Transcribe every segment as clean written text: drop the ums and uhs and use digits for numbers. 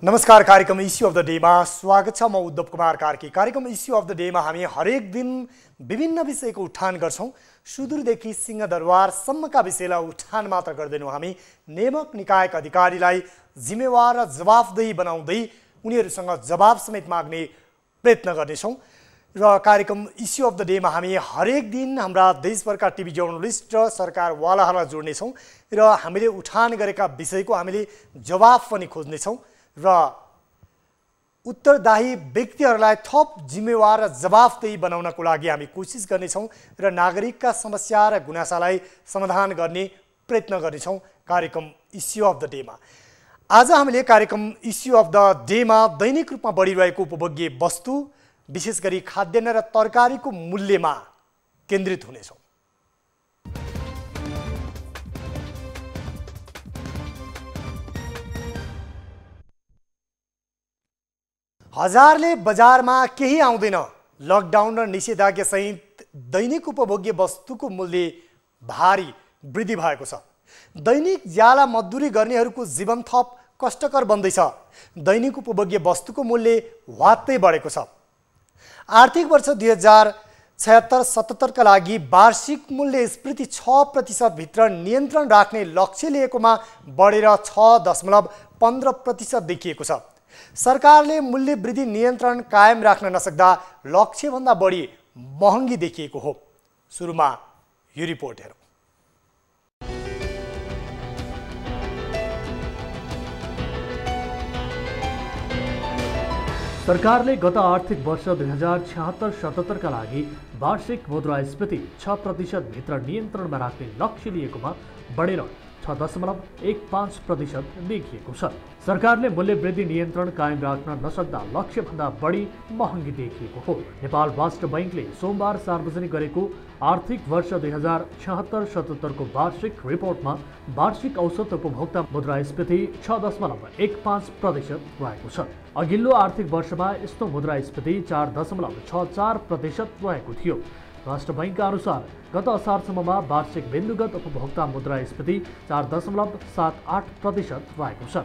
नमस्कार, कार्यक्रम issue of the day में स्वागत छ। म उद्धव कुमार कार्की। कार्यक्रम इश्यू अफ द डे में हामी हरेक दिन विभिन्न विषयको उठान गर्छौं। सुदूरदेखि सिंहदरबारसम्मका विषयलाई उठान मात्र गर्दैनौं। हामी नियामक निकायका अधिकारीलाई जिम्मेवार र जवाफदेही बनाउँदै उनीहरूसँग जवाब समेत माग्ने प्रयत्न गर्नेछौं। र कार्यक्रम इश्यू अफ द डे में हामी हरेक दिन हाम्रा देशभरका टिभी जर्नलिस्ट र सरकारवालाहरूलाई जोड्नेछौं र हामीले उठान गरेका विषयको हामीले जवाफ पनि खोज्नेछौं र उत्तरदायी व्यक्तिहरूलाई थप जिम्मेवार र जवाफदेही बनाउनको लागि हामी कोसिस गर्नेछौं र नागरिकका समस्या र गुनासालाई समाधान गर्ने प्रयत्न गर्नेछौं। कार्यक्रम इश्यू अफ द डे मा आज हामीले कार्यक्रम इश्यू अफ द डे मा दैनिक रूपमा बढिरहेको उपभोग्य वस्तु, विशेष गरी खाद्यान्न र तरकारीको मूल्यमा केन्द्रित हुनेछौं। हजारले बजारमा केही आउँदैन। लकडाउन र निषेधाज्ञा सहित दैनिक उपभोग्य वस्तुको मूल्य भारी वृद्धि भएको छ। दैनिक ज्याला मजदुरी गर्नेहरूको जीवन थप कष्टकर बन्दैछ। दैनिक उपभोग्य वस्तुको मूल्य वात्तै बढेको छ। आर्थिक वर्ष 2076-77 का लागि वार्षिक मूल्यस्फीति 6% भित्र नियन्त्रण राख्ने लक्ष्य लिएकोमा बढेर 6.15% देखिएको छ। सरकारले मूल्य वृद्धि नियन्त्रण कायम राख्न नसक्दा लक्ष्यभन्दा बढी महँगी देखिएको हो। सुरुमा यो रिपोर्ट हेरौं। सरकारले गत आर्थिक वर्ष 2076-77 का लागि वार्षिक मुद्रास्फीति 6% भित्र नियन्त्रणमा राख्ने लक्ष्य लिएकोमा बढेर 6.15% देखिएको छ। सरकारले मूल्य वृद्धि नियन्त्रण कायम राख्न नसक्दा लक्ष्यभन्दा बढी महँगी देखिएको हो। नेपाल राष्ट्र बैंकले सोमबार सार्वजनिक गरेको आर्थिक वर्ष 2076-77 को वार्षिक रिपोर्टमा वार्षिक औसत उपभोक्ता मुद्रास्फीति 6.15% रहेको छ। अघिल्लो आर्थिक वर्षमा यस्तो मुद्रास्फीति 4.64% रहेको थियो। राष्ट्र बैंकका अनुसार गत असारसम्ममा वार्षिक बिन्दुगत उपभोक्ता मुद्रास्फीति 4.78% रहेको छ।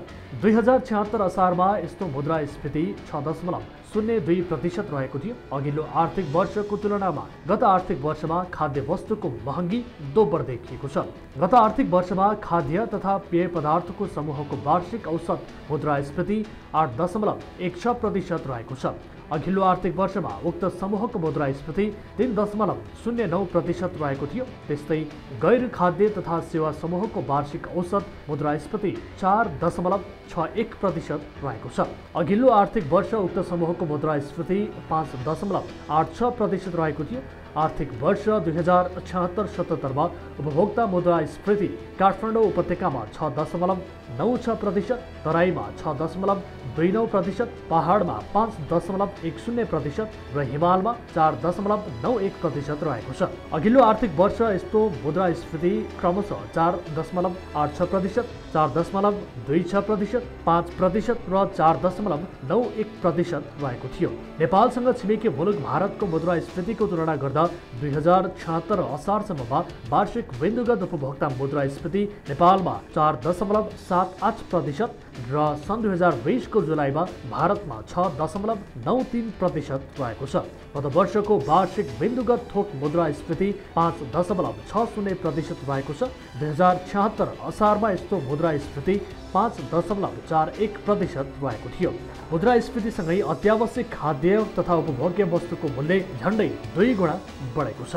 2076 असारमा यस्तो मुद्रास्फीति 6.02% रहेको थियो। अघिल्लो आर्थिक वर्षको तुलनामा गत आर्थिक वर्षमा खाद्य वस्तुको महँगी दोब्बर देखिएको छ। गत आर्थिक वर्षमा खाद्य तथा पेय पदार्थको समूहको वार्षिक औसत मुद्रास्फीति 8.16% रहेको छ। अघिल्लो आर्थिक वर्षमा उक्त समूहको मुद्रास्फीति 3.09% रहेको थियो। त्यस्तै गैर खाद्य तथा सेवा समूहको वार्षिक औसत मुद्रास्फीति 4.61% रहेको छ। अघिल्लो आर्थिक वर्ष उक्त समूहको मुद्रास्फीति 5.86% रहेको थियो। आर्थिक वर्ष 2076-77 मा उपभोक्ता मुद्रास्फीति काठमाडौँ उपत्यकामा 6.96%, तराईमा 6.29%, पहाडमा 5.10% र हिमालमा 4.91% रहेको छ। अघिल्लो आर्थिक वर्ष यस्तो मुद्रास्फीति क्रमशः 4.86%, 4.26%, 5% र 4.91% रहेको थियो। नेपालसँग छिमेकी मुलुक भारतको मुद्रास्फीतिको तुलना गर्दा 2076 असारसम्ममा वार्षिक बिन्दुगत उपभोक्ता मुद्रास्फीति नेपालमा 4.78% र सन् 2020 को जुलाईमा भारतमा 6.93% रहेको छ। गत वर्षको वार्षिक बिन्दुगत थोक मुद्रास्फीति 5.60% रहेको छ। 2076 असारमा यस्तो मुद्रास्फीति 5.41% रहेको थियो। मुद्रास्फीतिसँगै अत्यावश्यक खाद्य तथा उपभोग्य वस्तुको मूल्य झण्डै 2 गुणा बढेको छ।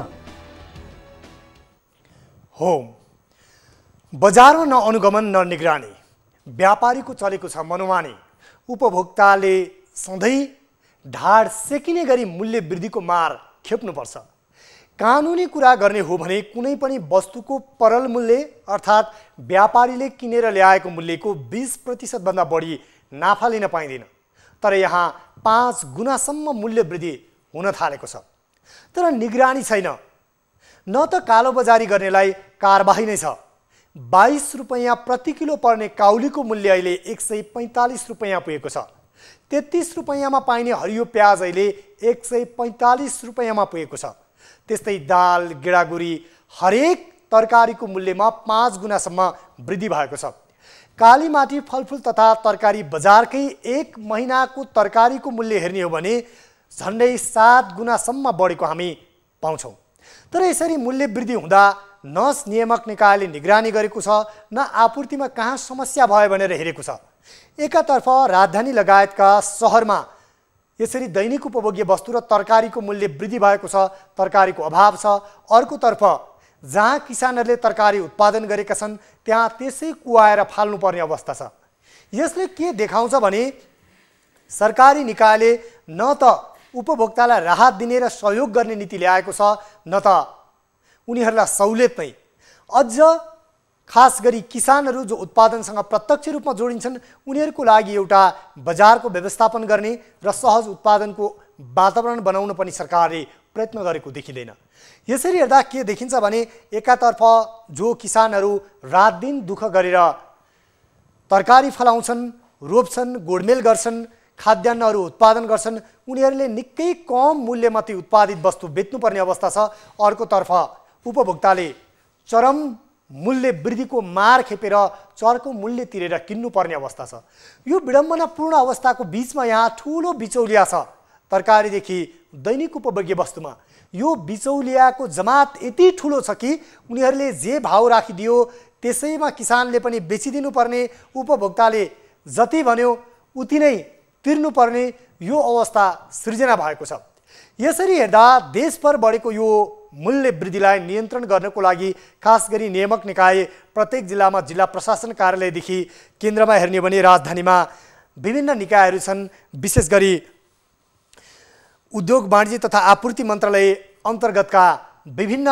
हो, बजारमा न अनुगमन न निगरानी, व्यापारीको चलेको छ मनोमानी। उपभोक्ताले सधैँ ढाड सेकिने गरी मूल्य वृद्धिको मार खेप्नुपर्छ। कानुनी कुरा गर्ने हो भने कुनै पनि वस्तुको परल मूल्य अर्थात् व्यापारीले किनेर ल्याएको मूल्यको 20% भन्दा बढी नाफा लिन पाइँदैन। तर यहाँ 5 गुणासम्म मूल्य वृद्धि हुन थालेको छ। तर निगरानी छैन। न त कालोबजारी गर्नेलाई कारबाही नै छ। 22 रुपैयाँ प्रति किलो पर्ने काउलीको मूल्य अहिले 145 रुपैयाँ पुगेको छ। 33 रुपैयाँमा पाइने हरियो प्याज अहिले 145 रुपैयाँमा पुगेको छ। त्यस्तै दाल, गेडागुडी, हरेक तरकारीको मूल्यमा 5 गुणासम्म वृद्धि भएको छ। कालीमाटी फलफुल तथा तरकारी बजारकै 1 महिनाको तरकारीको मूल्य हेर्ने हो भने झन्डै 7 गुणासम्म बढेको हामी पाउँछौँ। तर यसरी मूल्य वृद्धि हुँदा न नियामक निकायले निगरानी गरेको छ, न आपूर्तिमा कहाँ समस्या भयो भनेर हेरेको छ। एकातर्फ राजधानी लगायतका सहरमा यसरी दैनिक उपभोग्य वस्तु र तरकारीको मूल्य वृद्धि भएको छ, तरकारीको अभाव छ। अर्कोतर्फ जहाँ किसानहरूले तरकारी उत्पादन गरेका छन् त्यहाँ त्यसै कुवाएर फाल्नुपर्ने अवस्था छ। यसले के देखाउँछ भने सरकारी निकायले न त उपभोक्तालाई राहत दिने र सहयोग गर्ने नीति ल्याएको छ, न त उनीहरूलाई सहुलियत नै। अझ खास गरी किसानहरू जो उत्पादनसँग प्रत्यक्ष रूपमा जोडिन्छन् उनीहरूको लागि एउटा बजारको व्यवस्थापन गर्ने र सहज उत्पादनको वातावरण बनाउन पनि सरकारले प्रयत्न गरेको देखिँदैन। यसरी हेर्दा के देखिन्छ भने एकातर्फ जो किसानहरू रात दिन दुःख गरेर तरकारी फलाउँछन्, रोप्छन्, गोडमेल गर्छन्, खाद्यान्नहरू उत्पादन गर्छन्, उनीहरूले निकै कम मूल्यमा ती उत्पादित वस्तु बेच्नुपर्ने अवस्था छ। अर्कोतर्फ उपभोक्ताले चरम मूल्य वृद्धिको मार खेपेर चर्को मूल्य तिरेर किन्नुपर्ने अवस्था छ। यो विडम्बनापूर्ण अवस्थाको बीचमा यहाँ ठुलो बिचौलिया छ तरकारीदेखि दैनिक उपभोग्य वस्तुमा। यो बिचौलियाको जमात यति ठुलो छ कि उनीहरूले जे भाव राखिदियो त्यसैमा किसानले पनि बेचिदिनु पर्ने, उपभोक्ताले जति भन्यो उति नै तिर्नुपर्ने यो अवस्था सृजना भएको छ। यसरी हेर्दा देशभर बढेको यो मूल्य वृद्धिलाई नियन्त्रण गर्नको लागि खास गरी नियामक निकाय प्रत्येक जिल्लामा जिल्ला प्रशासन कार्यालयदेखि केन्द्रमा हेर्ने हो भने राजधानीमा विभिन्न निकायहरू छन्। विशेष गरी उद्योग वाणिज्य तथा आपूर्ति मन्त्रालय अन्तर्गतका विभिन्न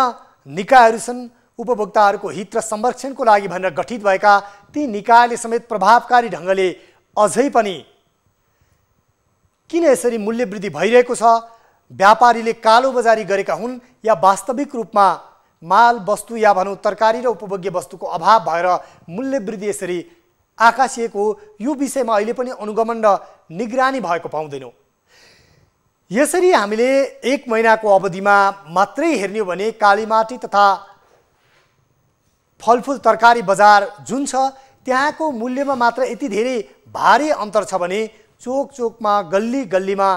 निकायहरू छन्। उपभोक्ताहरूको हित र संरक्षणको लागि भनेर गठित भएका ती निकायले समेत प्रभावकारी ढङ्गले अझै पनि किन यसरी मूल्य वृद्धि भइरहेको छ, व्यापारीले कालोबजारी गरेका हुन् या वास्तविक रूपमा माल वस्तु या भनौँ तरकारी र उपभोग्य वस्तुको अभाव भएर मूल्य वृद्धि यसरी आकाशिएको, यो विषयमा अहिले पनि अनुगमन र निगरानी भएको पाउँदैनौँ। यसरी हामीले 1 महिनाको अवधिमा मात्रै हेर्ने हो भने कालीमाटी तथा फलफुल तरकारी बजार जुन छ त्यहाँको मूल्यमा मात्र यति धेरै भारी अन्तर छ भने चोक चोकमा गल्ली गल्लीमा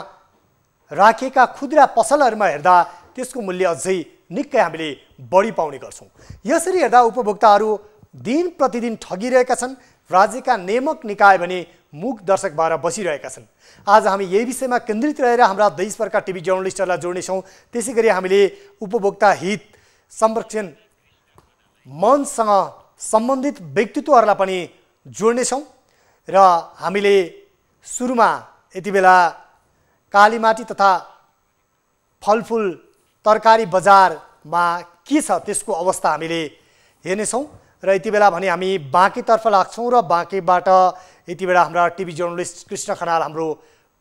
राखेका खुद्रा पसलहरूमा हेर्दा त्यसको मूल्य अझै निकै हामीले बढी पाउने गर्छौँ। यसरी हेर्दा उपभोक्ताहरू दिन प्रतिदिन ठगिरहेका छन्, राज्यका नियामक निकाय भने मुख दर्शक भएर बसिरहेका छन्। आज हामी यही विषयमा केन्द्रित रहेर हाम्रा देशभरका टिभी जर्नलिस्टहरूलाई जोड्नेछौँ। त्यसै गरी हामीले उपभोक्ता हित संरक्षण मञ्चसँग सम्बन्धित व्यक्तित्वहरूलाई पनि जोड्नेछौँ र हामीले सुरुमा यति बेला कालीमाटी तथा फलफुल तरकारी बजारमा के छ त्यसको अवस्था हामीले हेर्नेछौँ र यति बेला भने हामी बाँकेतर्फ लाग्छौँ र बाँकेबाट यति बेला हाम्रा टिभी जर्नलिस्ट कृष्ण खनाल हाम्रो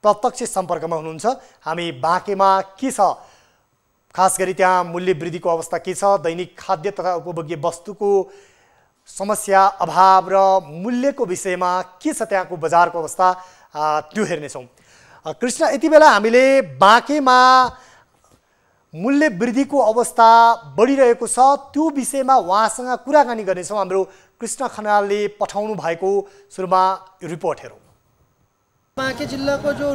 प्रत्यक्ष सम्पर्कमा हुनुहुन्छ। हामी बाँकेमा के छ, खास गरी त्यहाँ मूल्य वृद्धिको अवस्था के छ, दैनिक खाद्य तथा उपभोग्य वस्तुको समस्या अभाव र मूल्यको विषयमा के छ त्यहाँको बजारको अवस्था त्यो हेर्नेछौँ। कृष्ण, यति बेला हामीले बाँकेमा मूल्य वृद्धिको अवस्था बढिरहेको छ त्यो विषयमा उहाँसँग कुराकानी गर्नेछौँ। हाम्रो कृष्ण खनालले पठाउनु भएको सुरुमा रिपोर्ट हेरौँ। बाँके जिल्लाको जो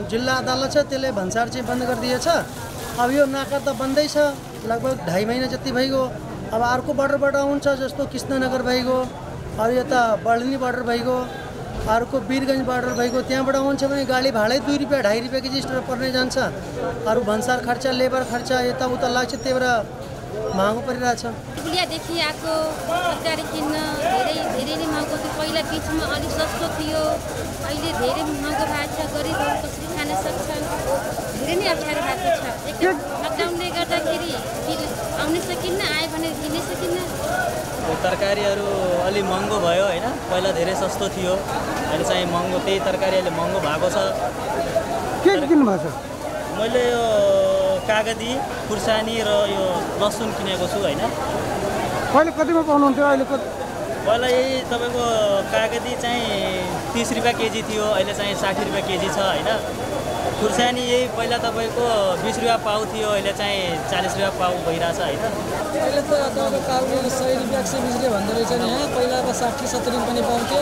जिल्ला अदालत छ त्यसले भन्सार चाहिँ बन्द गरिदिएछ। अब यो नाका त बन्दै छ, लगभग 2.5 महिना जति भइगयो। अब अर्को बर्डरबाट आउँछ जस्तो कृष्णनगर भइगयो, अब यता बर्लिनी बर्डर भइगयो, अर्को वीरगञ्ज बर्डर भइगयो। त्यहाँबाट आउँछ भने गाडी भाडै 2 रुपियाँ 2.5 रुपियाँ केजी स्टोर पर्ने जान्छ। अरू भन्सार खर्च, लेबर खर्च यताउता लाग्छ, त्यही भएर महँगो परिरहेछ। पुलियादेखि आएको तरकारी किन्न धेरै नै महँगो थियो। पहिला बिचमा अलिक सस्तो थियो, अहिले धेरै महँगो भएको छ। गरिबहरू कसरी खान सक्छन्, धेरै नै अप्ठ्यारो भएको छ। एकदम लकडाउनले गर्दाखेरि आउनै सकिन्न, आयो भने किन्नै सकिन्न। तरकारीहरू अलि महँगो भयो होइन, पहिला धेरै सस्तो थियो, अहिले चाहिँ महँगो। त्यही तरकारी अहिले महँगो भएको छ। के किन्नु भएको छ? मैले यो कागती, खुर्सानी र यो लसुन किनेको छु होइन। पहिला कतिमा पाउनुहुन्थ्यो, अहिले पहिला यही तपाईँको कागती चाहिँ 30 रुपियाँ केजी थियो, अहिले चाहिँ 60 रुपियाँ केजी छ होइन। खुर्सानी यही पहिला तपाईँको 20 रुपियाँ पाउ थियो, अहिले चाहिँ 40 रुपियाँ पाउ भइरहेछ होइन। अहिले त तपाईँको काउले 100 रुपियाँ 120 रुपियाँ भन्दो रहेछ नि। यहाँ पहिला अब 60-70 पनि पाउँथ्यो,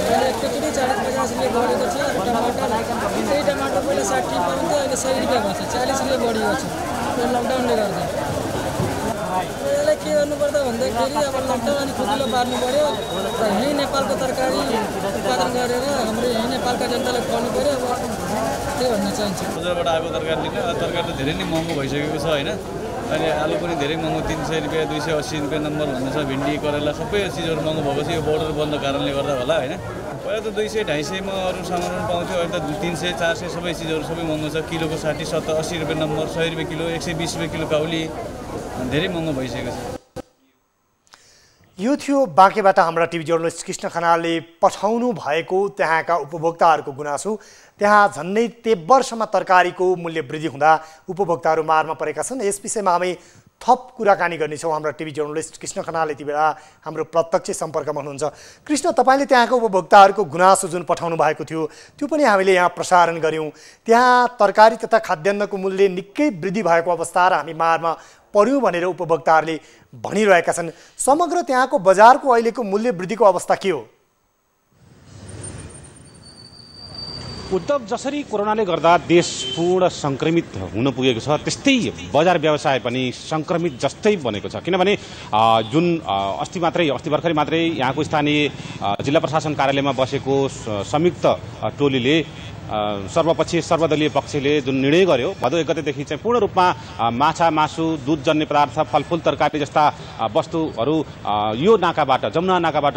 अहिले एकचोटि 40-50 रुपियाँ बढेको छ। टमाटर त्यही टमाटर पहिला 60 पाउँथ्यो, अहिले 100 रुपियाँ भएको छ, 40 रुपियाँ बढेको छ यो लकडाउनले गर्दा। यसलाई के गर्नुपर्दा भन्दाखेरि अब लकडाउन अनि खुकुलो पार्नु पऱ्यो र यहीँ नेपालको तरकारी उत्पादन गरेर हाम्रो यहीँ नेपालका जनतालाई खुवाउनु पऱ्यो। अब त्यही भन्न चाहन्छु। बजारबाट आएको तरकारीले तरकारी त धेरै नै महँगो भइसकेको छ होइन। अहिले आलु पनि धेरै महँगो, 300 रुपियाँ 280 रुपियाँ नम्बर भन्ने छ। भिन्डी करेला सबै चिजहरू महँगो भएको छ, यो बोर्डर बन्द कारणले गर्दा होला होइन। पहिला त 200-250 मा अरू सामानहरू पाउँथ्यो, अहिले त 300-400 सबै चिजहरू सबै महँगो छ। किलोको 60-70-80 रुपियाँ नम्बर, 100 रुपियाँ किलो, 120 रुपियाँ किलो काउली, धेरै महँगो भइसकेको छ। यो थियो बाँकेबाट हाम्रा टिभी जर्नलिस्ट कृष्ण खनालले पठाउनु भएको त्यहाँका उपभोक्ताहरूको गुनासो। त्यहाँ झन्डै तेब्बरसम्म तरकारीको मूल्य वृद्धि हुँदा उपभोक्ताहरू मारमा परेका छन्। यस विषयमा हामी थप कुराकानी गर्नेछौँ। हाम्रा टिभी जर्नलिस्ट कृष्ण खनाल यति बेला हाम्रो प्रत्यक्ष सम्पर्कमा हुनुहुन्छ। कृष्ण, तपाईँले त्यहाँको उपभोक्ताहरूको गुनासो जुन पठाउनु भएको थियो त्यो पनि हामीले यहाँ प्रसारण गऱ्यौँ। त्यहाँ तरकारी तथा खाद्यान्नको मूल्य निकै वृद्धि भएको अवस्था र हामी मारमा पर्यौँ भनेर उपभोक्ताहरूले भनिरहेका छन्। समग्र त्यहाँको बजारको अहिलेको मूल्य वृद्धिको अवस्था के हो? उद्धव, जसरी कोरोनाले गर्दा देश पूर्ण सङ्क्रमित हुन पुगेको छ त्यस्तै बजार व्यवसाय पनि सङ्क्रमित जस्तै बनेको छ। किनभने जुन अस्ति भर्खरै मात्रै यहाँको स्थानीय जिल्ला प्रशासन कार्यालयमा बसेको संयुक्त टोलीले सर्वपक्षीय सर्वदलीय पक्षले जुन निर्णय गर्यो भदौ 1 गतेदेखि चाहिँ पूर्ण रूपमा माछा, मासु, दुधजन्य पदार्थ, फलफुल, तरकारी जस्ता वस्तुहरू यो नाकाबाट, जमुना नाकाबाट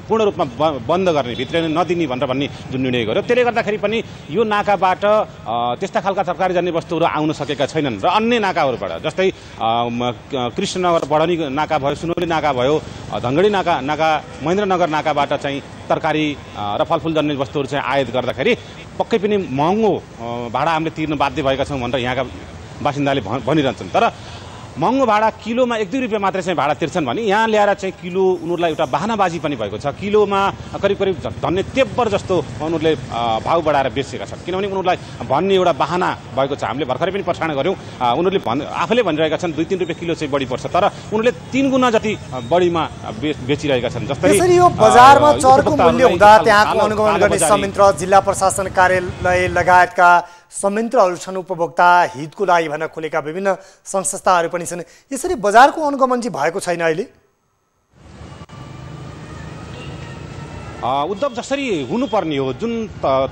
पूर्ण रूपमा बन्द गर्ने, भित्रिन नदिने भनेर भन्ने जुन निर्णय गर्यो, त्यसले गर्दाखेरि पनि यो नाकाबाट त्यस्ता खालका तरकारीजन्य वस्तुहरू आउन सकेका छैनन्। र अन्य नाकाहरूबाट जस्तै कृष्णनगर बढनी नाका भयो, सुनौली नाका भयो, धनगढी नाका महेन्द्रनगर नाकाबाट चाहिँ तरकारी र फलफुलजन्य वस्तुहरू चाहिँ आयात गर्दाखेरि पक्कै पनि महँगो भाडा हामीले तिर्न बाध्य भएका छौँ भनेर यहाँका बासिन्दाले भनिरहन्छन्। तर महँगो भाडा किलोमा 1-2 रुपियाँ मात्रै चाहिँ भाडा तिर्छन् भने यहाँ ल्याएर चाहिँ किलो उनीहरूलाई एउटा बहानाबाजी पनि भएको छ। किलोमा करिब धन्य तेब्बर जस्तो उनीहरूले भाउ बढाएर बेचेका छन्। किनभने उनीहरूलाई भन्ने एउटा बहाना भएको छ। हामीले भर्खरै पनि प्रसारण गऱ्यौँ, उनीहरूले आफैले भनिरहेका छन् 2-3 रुपियाँ किलो चाहिँ बढी पर्छ, तर उनीहरूले 3 गुणा जति बढीमा बेचिरहेका छन्। जस्तै यो बजारमा चरको मूल्य हुँदा त्यहाँको अनुगमन गर्ने संयन्त्र, जिल्ला प्रशासन कार्यालय लगायतका संयन्त्रहरू छन्, उपभोक्ता हितको लागि भनेर खोलेका विभिन्न संस्थाहरू पनि छन्। यसरी बजारको अनुगमन चाहिँ भएको छैन अहिले। उद्धव, जसरी हुनुपर्ने हो, जुन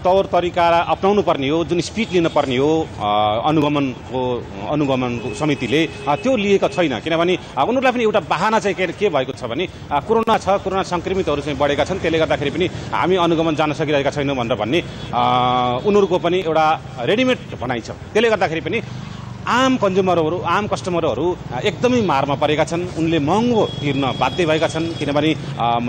तौर तरिका अप्नाउनु पर्ने हो, जुन स्पिड लिन पर्ने हो अनुगमनको समितिले त्यो लिएको छैन। किनभने उनीहरूलाई पनि एउटा बहाना चाहिँ के भएको छ भने कोरोना छ, कोरोना सङ्क्रमितहरू चाहिँ बढेका छन्, त्यसले गर्दाखेरि पनि हामी अनुगमन जान सकिरहेका छैनौँ भनेर भन्ने उनीहरूको पनि एउटा रेडिमेड भनाइ छ। त्यसले गर्दाखेरि पनि आम कन्ज्युमरहरू, आम कस्टमरहरू एकदमै मारमा परेका छन्। उनले महँगो तिर्न बाध्य भएका छन्। किनभने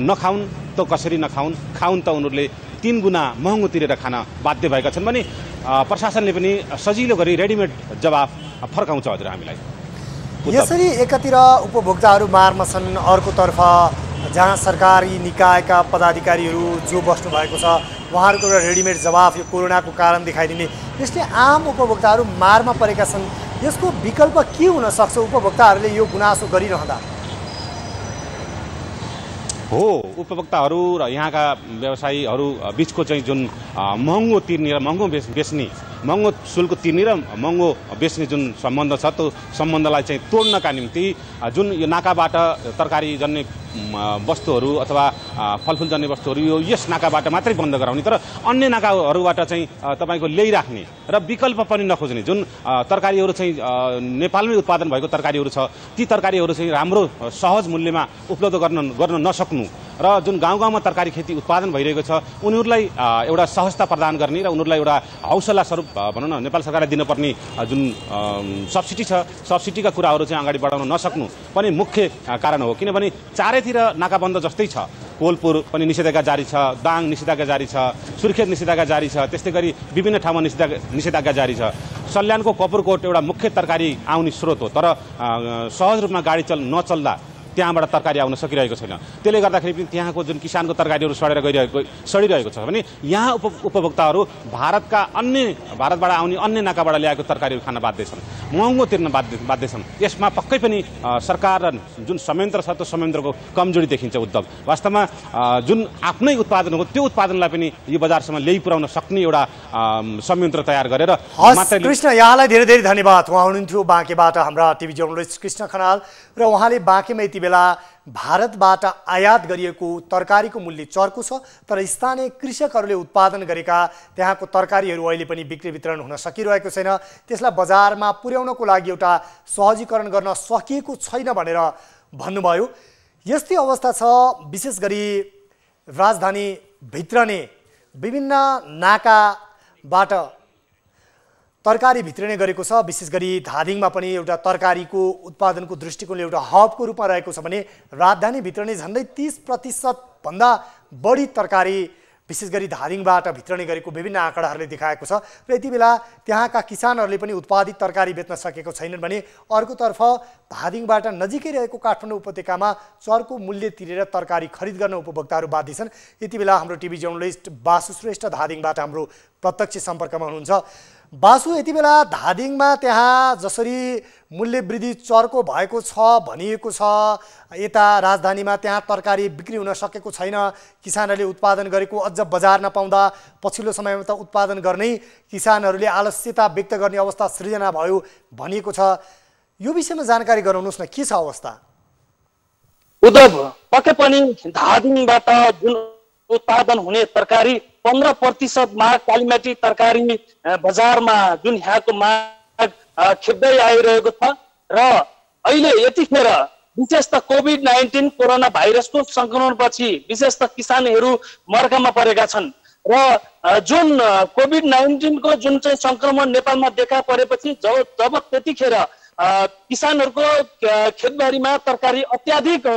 नखाउन् त कसरी नखाउन्, खाउन् त उनीहरूले 3 गुणा महँगो तिरेर खान बाध्य भएका छन् भने प्रशासनले पनि सजिलो गरी रेडिमेड जवाफ फर्काउँछ हजुर हामीलाई। यसरी एकातिर उपभोक्ताहरू मारमा छन्, अर्कोतर्फ जहाँ सरकारी निकायका पदाधिकारीहरू जो बस्नु भएको छ उहाँहरूको एउटा रेडिमेड जवाफ यो कोरोनाको कारण देखाइदिने, यसले आम उपभोक्ताहरू मारमा परेका छन्। यसको विकल्प के हुन सक्छ उपभोक्ताहरूले यो गुनासो गरिरहँदा? हो, उपभोक्ताहरू र यहाँका व्यवसायीहरू बिचको चाहिँ जुन महँगो तिर्ने र महँगो बेच्ने, महँगो शुल्क तिर्ने र महँगो बेच्ने जुन सम्बन्ध छ त्यो सम्बन्धलाई चाहिँ तोड्नका निम्ति जुन यो नाकाबाट तरकारीजन्य वस्तुहरू अथवा फलफुलजन्य वस्तुहरू यो यस नाकाबाट मात्रै बन्द गराउने, तर अन्य नाकाहरूबाट चाहिँ तपाईँको ल्याइराख्ने र विकल्प पनि नखोज्ने, जुन तरकारीहरू चाहिँ नेपालमै उत्पादन भएको तरकारीहरू छ ती तरकारीहरू चाहिँ राम्रो सहज मूल्यमा उपलब्ध गर्न नसक्नु र जुन गाउँ-गाउँमा तरकारी खेती उत्पादन भइरहेको छ उनीहरूलाई एउटा सहजता प्रदान गर्ने र उनीहरूलाई एउटा हौसला स्वरूप भनौँ न नेपाल सरकारले दिनुपर्ने जुन सब्सिडी छ, सब्सिडीका कुराहरू चाहिँ अगाडि बढाउन नसक्नु पनि मुख्य कारण हो। किनभने चारैतिर नाकाबन्द जस्तै छ। कोलपुर पनि निषेधाज्ञा जारी छ, दाङ निषेधाज्ञा जारी छ, सुर्खेत निषेधाज्ञा जारी छ, त्यस्तै गरी विभिन्न ठाउँमा निषेधाज्ञा जारी छ। सल्यानको कपुरकोट एउटा मुख्य तरकारी आउने स्रोत हो, तर सहज रूपमा गाडी नचल्दा त्यहाँबाट तरकारी आउन सकिरहेको छैन। त्यसले गर्दाखेरि पनि त्यहाँको जुन किसानको तरकारीहरू सडिरहेको छ भने यहाँ उपभोक्ताहरू भारतबाट आउने अन्य नाकाबाट ल्याएको तरकारीहरू खान बाध्य छन्, महँगो तिर्न बाध्य छन्। यसमा पक्कै पनि सरकार र जुन संयन्त्र छ त्यो संयन्त्रको कमजोरी देखिन्छ। उद्योग वास्तवमा जुन आफ्नै उत्पादन हो त्यो उत्पादनलाई पनि यो बजारसम्म ल्याइ पुर्याउन सक्ने एउटा संयन्त्र तयार गरेर मात्रै। कृष्ण, यहाँलाई धेरै धेरै धन्यवाद। उहाँ हुनुहुन्थ्यो बाँकेबाट हाम्रा टिभी जर्नलिस्ट कृष्ण खनाल, र उहाँले बाँकेमा यति बेला भारतबाट आयात गरिएको तरकारीको मूल्य चर्को छ, तर स्थानीय कृषकहरूले उत्पादन गरेका त्यहाँको तरकारीहरू अहिले पनि बिक्री वितरण हुन सकिरहेको छैन। त्यसलाई बजारमा पुर्याउनको लागि एउटा सहजीकरण गर्न सकिएको छैन भनेर भन्नुभयो। यस्तै अवस्था छ विशेष गरी राजधानी भित्र नै विभिन्न नाकाबाट तरकारी भित्रिने गरेको छ। विशेष गरी धादिङमा पनि एउटा तरकारीको उत्पादनको दृष्टिकोणले एउटा हबको रूपमा रहेको छ भने राजधानीभित्र नै झन्डै 30% भन्दा बढी तरकारी विशेष गरी धादिङबाट भित्रने गरेको विभिन्न आँकडाहरूले देखाएको छ। र यति बेला त्यहाँका किसानहरूले पनि उत्पादित तरकारी बेच्न सकेको छैनन् भने अर्कोतर्फ धादिङबाट नजिकै रहेको काठमाडौँ उपत्यकामा चर्को मूल्य तिरेर तरकारी खरिद गर्न उपभोक्ताहरू बाध्य छन्। यति बेला हाम्रो टिभी जर्नलिस्ट बासु श्रेष्ठ धादिङबाट हाम्रो प्रत्यक्ष सम्पर्कमा हुनुहुन्छ। बासु, यति बेला धादिङमा त्यहाँ जसरी मूल्य वृद्धि चर्को भएको छ भनिएको छ, यता राजधानीमा त्यहाँ तरकारी बिक्री हुन सकेको छैन, किसानहरूले उत्पादन गरेको अझ बजार नपाउँदा पछिल्लो समयमा त उत्पादन गर्नै किसानहरूले आलस्यता व्यक्त गर्ने अवस्था सृजना भयो भनिएको छ। यो विषयमा जानकारी गराउनुहोस् न, के छ अवस्था? उद्धव, पक्कै पनि धादिङबाट जुन उत्पादन हुने तरकारी 15% माग कालीमाटी तरकारी बजारमा जुन यहाँको माग खेप्दै आइरहेको छ र अहिले यतिखेर विशेष त कोभिड-19 कोरोना भाइरसको संक्रमणपछि विशेष त किसानहरू मर्कामा परेका छन् र जुन कोभिड-19 को जुन चाहिँ संक्रमण नेपालमा देखा परेपछि जब त्यतिखेर किसानहरूको खेतबारीमा तरकारी अत्याधिक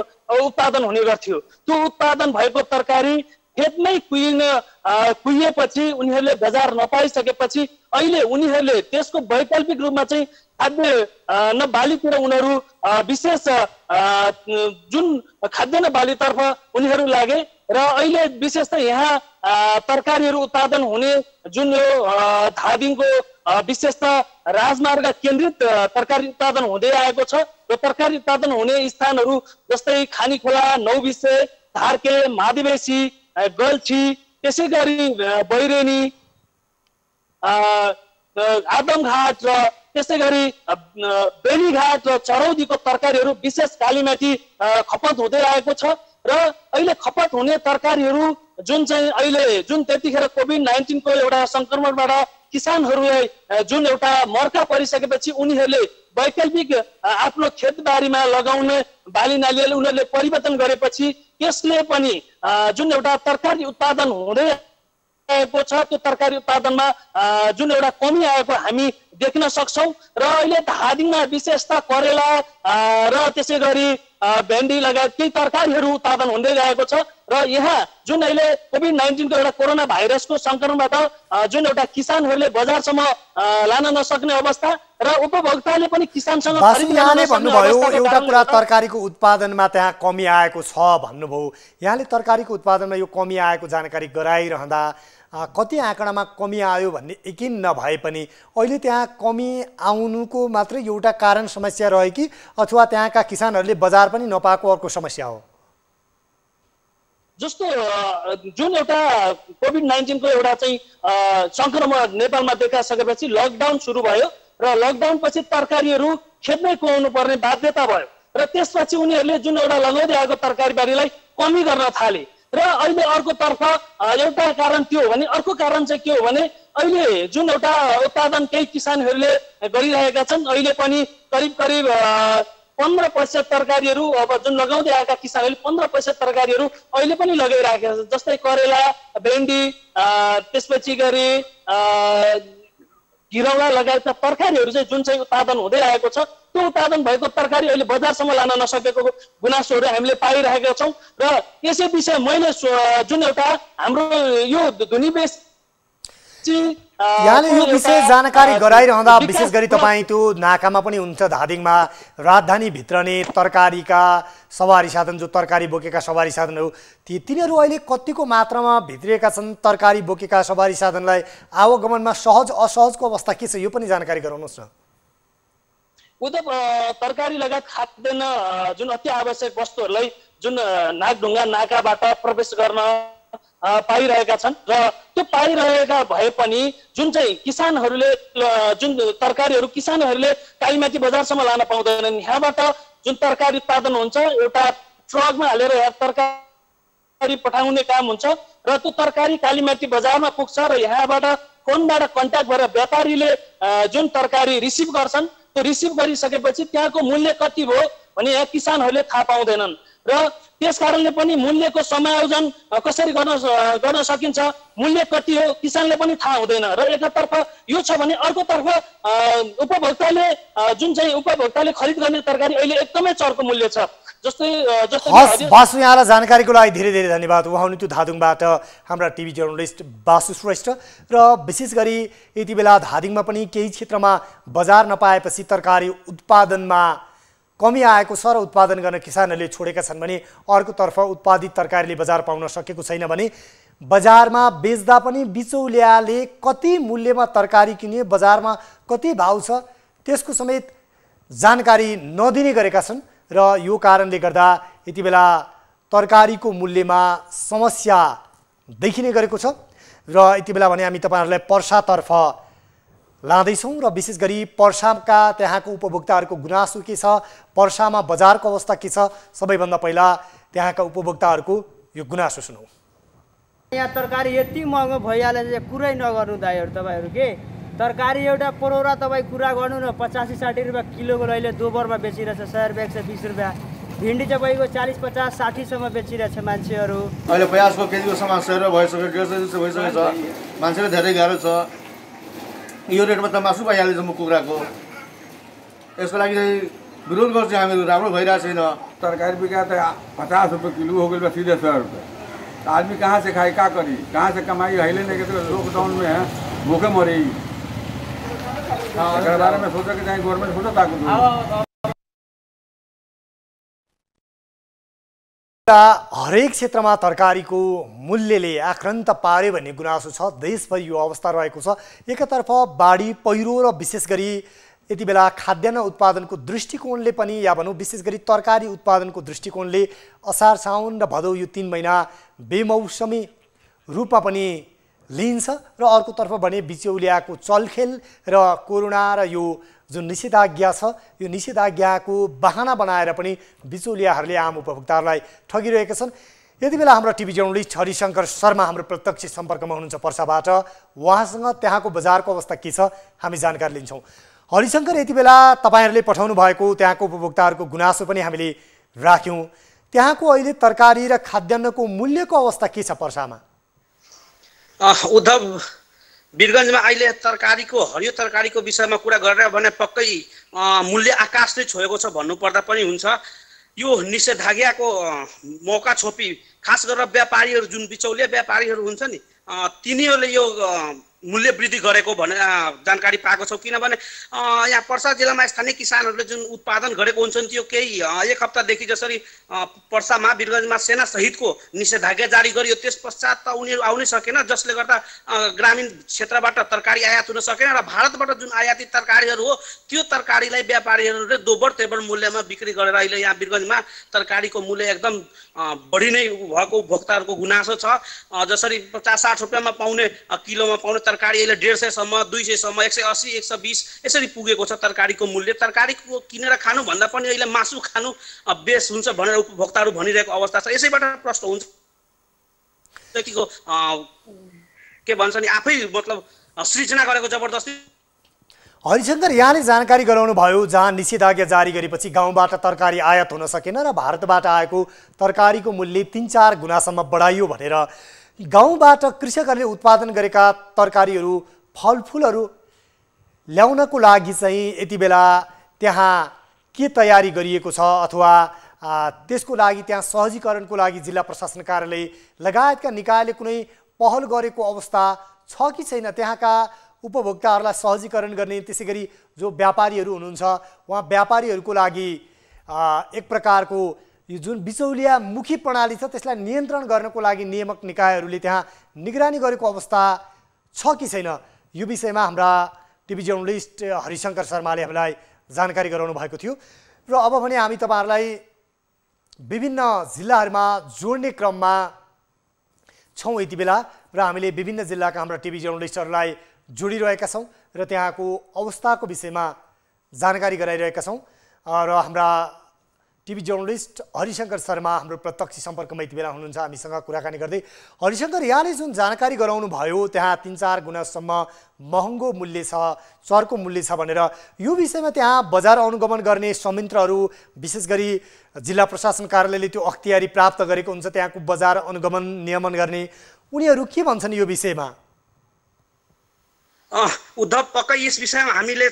उत्पादन हुने गर्थ्यो। त्यो उत्पादन भएको तरकारी खेतमै कुहिएपछि उनीहरूले बजार नपाइसकेपछि अहिले उनीहरूले त्यसको वैकल्पिक रूपमा चाहिँ खाद्य बालीतिर उनीहरू विशेष जुन खाद्य बालीतर्फ उनीहरू लागे र अहिले विशेष त यहाँ तरकारीहरू उत्पादन हुने जुन यो धादिङको विशेष त राजमार्ग केन्द्रित तरकारी उत्पादन हुँदै आएको छ। र तरकारी उत्पादन हुने स्थानहरू जस्तै खानीखोला, नौबिसे, धार्के, मादिवेसी, गल्छी, त्यसै गरी बैरेनी, आदमघाट र त्यसै गरी बेनीघाट र चरौदीको तरकारीहरू विशेष कालीमाटी खपत हुँदै आएको छ। र अहिले खपत हुने तरकारीहरू जुन चाहिँ अहिले जुन त्यतिखेर कोभिड-19 को एउटा संक्रमणबाट किसानहरूलाई जुन एउटा मर्का परिसकेपछि उनीहरूले वैकल्पिक आफ्नो खेतबारीमा लगाउने बाली नालीले उनीहरूले परिवर्तन गरेपछि त्यसले पनि जुन एउटा तरकारी उत्पादन हुँदै आएको छ त्यो तरकारी उत्पादनमा जुन एउटा कमी आएको हामी देख्न सक्छौं। र अहिले धादिङमा विशेषता करेला र त्यसै गरी भेन्डी लगायत केही तरकारीहरू उत्पादन हुँदै गएको छ। र यहाँ जुन अहिले कोभिड-19 को एउटा कोरोना भाइरसको संक्रमणबाट जुन एउटा किसानहरूले बजारसम्म लान नसक्ने अवस्था र उपभोक्ताले पनि किसानसँग भन्नुभयो एउटा कुरा तरकारीको उत्पादनमा त्यहाँ कमी आएको छ भन्नुभयो। यहाँले तरकारीको उत्पादनमा यो कमी आएको जानकारी गराइरहँदा कति आँकडामा कमी आयो भन्ने यकिन नभए पनि अहिले त्यहाँ कमी आउनुको मात्रै एउटा कारण समस्या रह्यो कि अथवा त्यहाँका किसानहरूले बजार पनि नपाएको अर्को समस्या हो? जस्तो जुन एउटा कोभिड-19 को एउटा चाहिँ संक्रमण नेपालमा देखासकेपछि लकडाउन सुरु भयो र लकडाउन पछि तरकारीहरू खेतमै कुहाउनु पर्ने बाध्यता भयो र त्यसपछि उनीहरूले जुन एउटा लगाउँदै आएको तरकारी बारीलाई कमी गर्न थाले। र अहिले अर्कोतर्फ एउटा कारण त्यो हो भने अर्को कारण चाहिँ के हो भने अहिले जुन एउटा उत्पादन केही किसानहरूले गरिरहेका छन् अहिले पनि करिब 15% तरकारीहरू अब जुन लगाउँदै आएका किसानहरूले 15% तरकारीहरू अहिले पनि लगाइरहेका छन्। जस्तै करेला, भेन्डी, त्यसपछि गरी घिरौला लगायतका तरकारीहरू चाहिँ जुन चाहिँ उत्पादन हुँदै आएको छ त्यो उत्पादन भएको तरकारी अहिले बजारसम्म लान नसकेको गुनासोहरू हामीले पाइरहेका छौँ। र यसै विषय मैले जुन एउटा हाम्रो यो धुनीबेसी यहाँले यो विशेष जानकारी गराइरहँदा विशेष गरी तपाईँ त्यो नाकामा पनि हुन्छ धादिङमा राजधानीभित्र नै तरकारीका सवारी साधन जो तरकारी बोकेका सवारी साधनहरू तिनीहरू अहिले कतिको मात्रामा भित्रिएका छन् तरकारी बोकेका सवारी साधनलाई आवागमनमा सहज असहजको अवस्था के छ यो पनि जानकारी गराउनुहोस् न। उद्धव तरकारी लगायत खाद्यान्न जुन अति आवश्यक वस्तुहरूलाई जुन नागढुङ्गा नाकाबाट प्रवेश गर्न पाइरहेका छन् र त्यो पाइरहेका भए पनि जुन चाहिँ किसानहरूले जुन तरकारीहरू किसानहरूले कालीमाटी बजारसम्म लान पाउँदैनन्। यहाँबाट जुन तरकारी उत्पादन हुन्छ एउटा ट्रकमा हालेर यहाँ तरकारी पठाउने काम हुन्छ र त्यो तरकारी कालीमाटी बजारमा पुग्छ र यहाँबाट फोनबाट कन्ट्याक्ट भएर व्यापारीले जुन तरकारी रिसिभ गर्छन् त्यो रिसिभ गरिसकेपछि त्यहाँको मूल्य कति भयो भने यहाँ किसानहरूले थाहा पाउँदैनन् र त्यस कारणले पनि मूल्यको समायोजन कसरी गर्न सकिन्छ मूल्य कति हो किसानले पनि थाहा हुँदैन र एकातर्फ यो छ भने अर्कोतर्फ उपभोक्ताले जुन चाहिँ उपभोक्ताले खरिद गर्ने तरकारी अहिले एकदमै चर्को मूल्य छ। जस्तै बासु यहाँलाई जानकारीको लागि धेरै धेरै धन्यवाद। उहाँ हुनुहुन्थ्यो धादिङबाट हाम्रा टिभी जर्नलिस्ट बासु श्रेष्ठ र विशेष गरी यति बेला धादिङमा पनि केही क्षेत्रमा बजार नपाएपछि तरकारी उत्पादनमा कमी आएको छ र उत्पादन गर्न किसानहरूले छोडेका छन् भने अर्कोतर्फ उत्पादित तरकारीले बजार पाउन सकेको छैन भने बजारमा बेच्दा पनि बिचौलियाले कति मूल्यमा तरकारी किने बजारमा कति भाउ छ त्यसको समेत जानकारी नदिने गरेका छन् र यो कारणले गर्दा यति बेला तरकारीको मूल्यमा समस्या देखिने गरेको छ र यति बेला भने हामी तपाईहरुलाई पर्सातर्फ लाँदैछौँ र विशेष गरी पर्साका त्यहाँको उपभोक्ताहरूको गुनासो के छ पर्सामा बजारको अवस्था के छ सबैभन्दा पहिला त्यहाँका उपभोक्ताहरूको यो गुनासो सुनौँ। यहाँ तरकारी यति महँगो भइहाल्छ कुरै नगर्नु दाइहरु तपाईहरु के तरकारी एउटा परोरा तपाईँ कुरा गर्नु न 85-60 रुपियाँ किलोको अहिले दोबरमा बेचिरहेछ 100 रुपियाँ 120 रुपियाँ भिन्डी चाहिँ तपाईँको 40-50-60 सम्म बेचिरहेछ मान्छेहरू। अहिले 50 केजीको सामान 100 रुपियाँ भइसक्यो 150 भइसकेको छ मान्छेले धेरै गाह्रो छ यो रेटमा त मासु पाइहाल्छ म कुखुराको यसको लागि चाहिँ विरोध गर्छौँ हामीहरू राम्रो भइरहेको छैन। तरकारी बिका त 50 रुपियाँ किलो हो गया सीधे 100 रुपियाँ आदमी कहाँ से खाए क्या करी कहाँ से कमाई है नहीं के तो लॉकडाउन में है भूखे मरे बारे में सोचा कि चाहे गवर्नमेंट सोचा ताकत हरेक क्षेत्रमा तरकारीको मूल्यले आक्रान्त पार्यो भन्ने गुनासो छ देशभरि यो अवस्था रहेको छ। एकतर्फ बाढी पहिरो र विशेष गरी यति बेला खाद्यान्न उत्पादनको दृष्टिकोणले पनि या भनौँ विशेष गरी तरकारी उत्पादनको दृष्टिकोणले असार साउन र भदौ यो 3 महिना बेमौसमी रूपमा पनि लिन्छ र अर्कोतर्फ भने बिचौलियाको चलखेल र कोरोना र यो जुन निषेधाज्ञा छ यो निषेधाज्ञाको बहाना बनाएर पनि बिचौलियाहरूले आम उपभोक्ताहरूलाई ठगिरहेका छन्। यति बेला हाम्रो टिभी जर्नलिस्ट हरिशंकर शर्मा हाम्रो प्रत्यक्ष सम्पर्कमा हुनुहुन्छ पर्साबाट उहाँसँग त्यहाँको बजारको अवस्था के छ हामी जानकारी लिन्छौँ। हरिशंकर यति बेला तपाईहरुले पठाउनु भएको त्यहाँको उपभोक्ताहरूको गुनासो पनि हामीले राख्यौँ त्यहाँको अहिले तरकारी र खाद्यान्नको मूल्यको अवस्था के छ पर्सामा? उद्धव वीरगञ्जमा अहिले तरकारीको हरियो तरकारीको विषयमा कुरा गरेर भने पक्कै मूल्य आकाशले छोएको छ भन्नुपर्दा पनि हुन्छ। यो निषेधाज्ञाको मौका छोपी खास गरेर व्यापारीहरू जुन बिचौलिया व्यापारीहरू हुन्छ नि तिनीहरूले यो मूल्य वृद्धि गरेको भने जानकारी पाएको छौँ। किनभने यहाँ पर्सा जिल्लामा स्थानीय किसानहरूले जुन उत्पादन गरेको हुन्छन् त्यो केही एक हप्तादेखि जसरी पर्सामा वीरगञ्जमा सेना सहितको निषेधाज्ञा जारी गरियो त्यस पश्चात त उनीहरू आउनै सकेन जसले गर्दा ग्रामीण क्षेत्रबाट तरकारी आयात हुन सकेन र भारतबाट जुन आयातित तरकारीहरू हो त्यो तरकारीलाई व्यापारीहरूले दोबर तेबर मूल्यमा बिक्री गरेर अहिले यहाँ वीरगञ्जमा तरकारीको मूल्य एकदम बढी नै भएको उपभोक्ताहरूको गुनासो छ। जसरी 50-60 रुपियाँमा पाउने किलोमा पाउने तरकारी अहिले 150 सम्म 200 सम्म 180 120 यसरी पुगेको छ तरकारीको मूल्य। तरकारीको किनेर खानु भन्दा पनि अहिले मासु खानु बेस हुन्छ भनेर उपभोक्ताहरू भनिरहेको अवस्था छ। यसैबाट प्रश्न हुन्छ के भन्छ नि आफै मतलब सृजना गरेको जबरजस्ती। हरिशंकर यहाँले जानकारी गराउनु भयो जहाँ निषेधाज्ञा जारी गरेपछि गाउँबाट तरकारी आयात हुन सकेन र भारतबाट आएको तरकारीको मूल्य 3-4 गुणासम्म बढाइयो भनेर गाउँबाट कृषकहरूले उत्पादन गरेका तरकारीहरू फलफुलहरू ल्याउनको लागि चाहिँ यति बेला त्यहाँ के तयारी गरिएको छ अथवा त्यसको लागि त्यहाँ सहजीकरणको लागि जिल्ला प्रशासन कार्यालय लगायतका निकायले कुनै पहल गरेको अवस्था छ कि छैन? त्यहाँका उपभोक्ताहरूलाई सहजीकरण गर्ने, त्यसै गरी जो व्यापारीहरू हुनुहुन्छ उहाँ व्यापारीहरूको लागि एक प्रकारको यो जुन बिचौलिया मुखी प्रणाली छ त्यसलाई नियन्त्रण गर्नको लागि नियामक निकायहरूले त्यहाँ निगरानी गरेको अवस्था छ कि छैन, यो विषयमा हाम्रा टिभी जर्नलिस्ट हरिशङ्कर शर्माले हामीलाई जानकारी गराउनु भएको थियो। र अब भने हामी तपाईहरुलाई विभिन्न जिल्लाहरूमा जोड्ने क्रममा छौं यति बेला र हामीले विभिन्न जिल्लाका हाम्रा टिभी जर्नलिस्टहरूलाई जोडिरहेका छौं र त्यहाँको अवस्थाको विषयमा जानकारी गराइरहेका छौं र हाम्रा टिभी जर्नलिस्ट हरिशङ्कर शर्मा हाम्रो प्रत्यक्ष सम्पर्कमा यति बेला हुनुहुन्छ हामीसँग कुराकानी गर्दै। हरिशङ्कर, यहाँले जुन जानकारी गराउनु भयो त्यहाँ 3-4 गुणासम्म महँगो मूल्य छ, चरको मूल्य छ भनेर, यो विषयमा त्यहाँ बजार अनुगमन गर्ने संयन्त्रहरू विशेष गरी जिल्ला प्रशासन कार्यालयले त्यो अख्तियारी प्राप्त गरेको हुन्छ त्यहाँको बजार अनुगमन नियमन गर्ने, उनीहरू के भन्छन् यो विषयमा? उद्धव, पक्कै यस विषयमा हामीले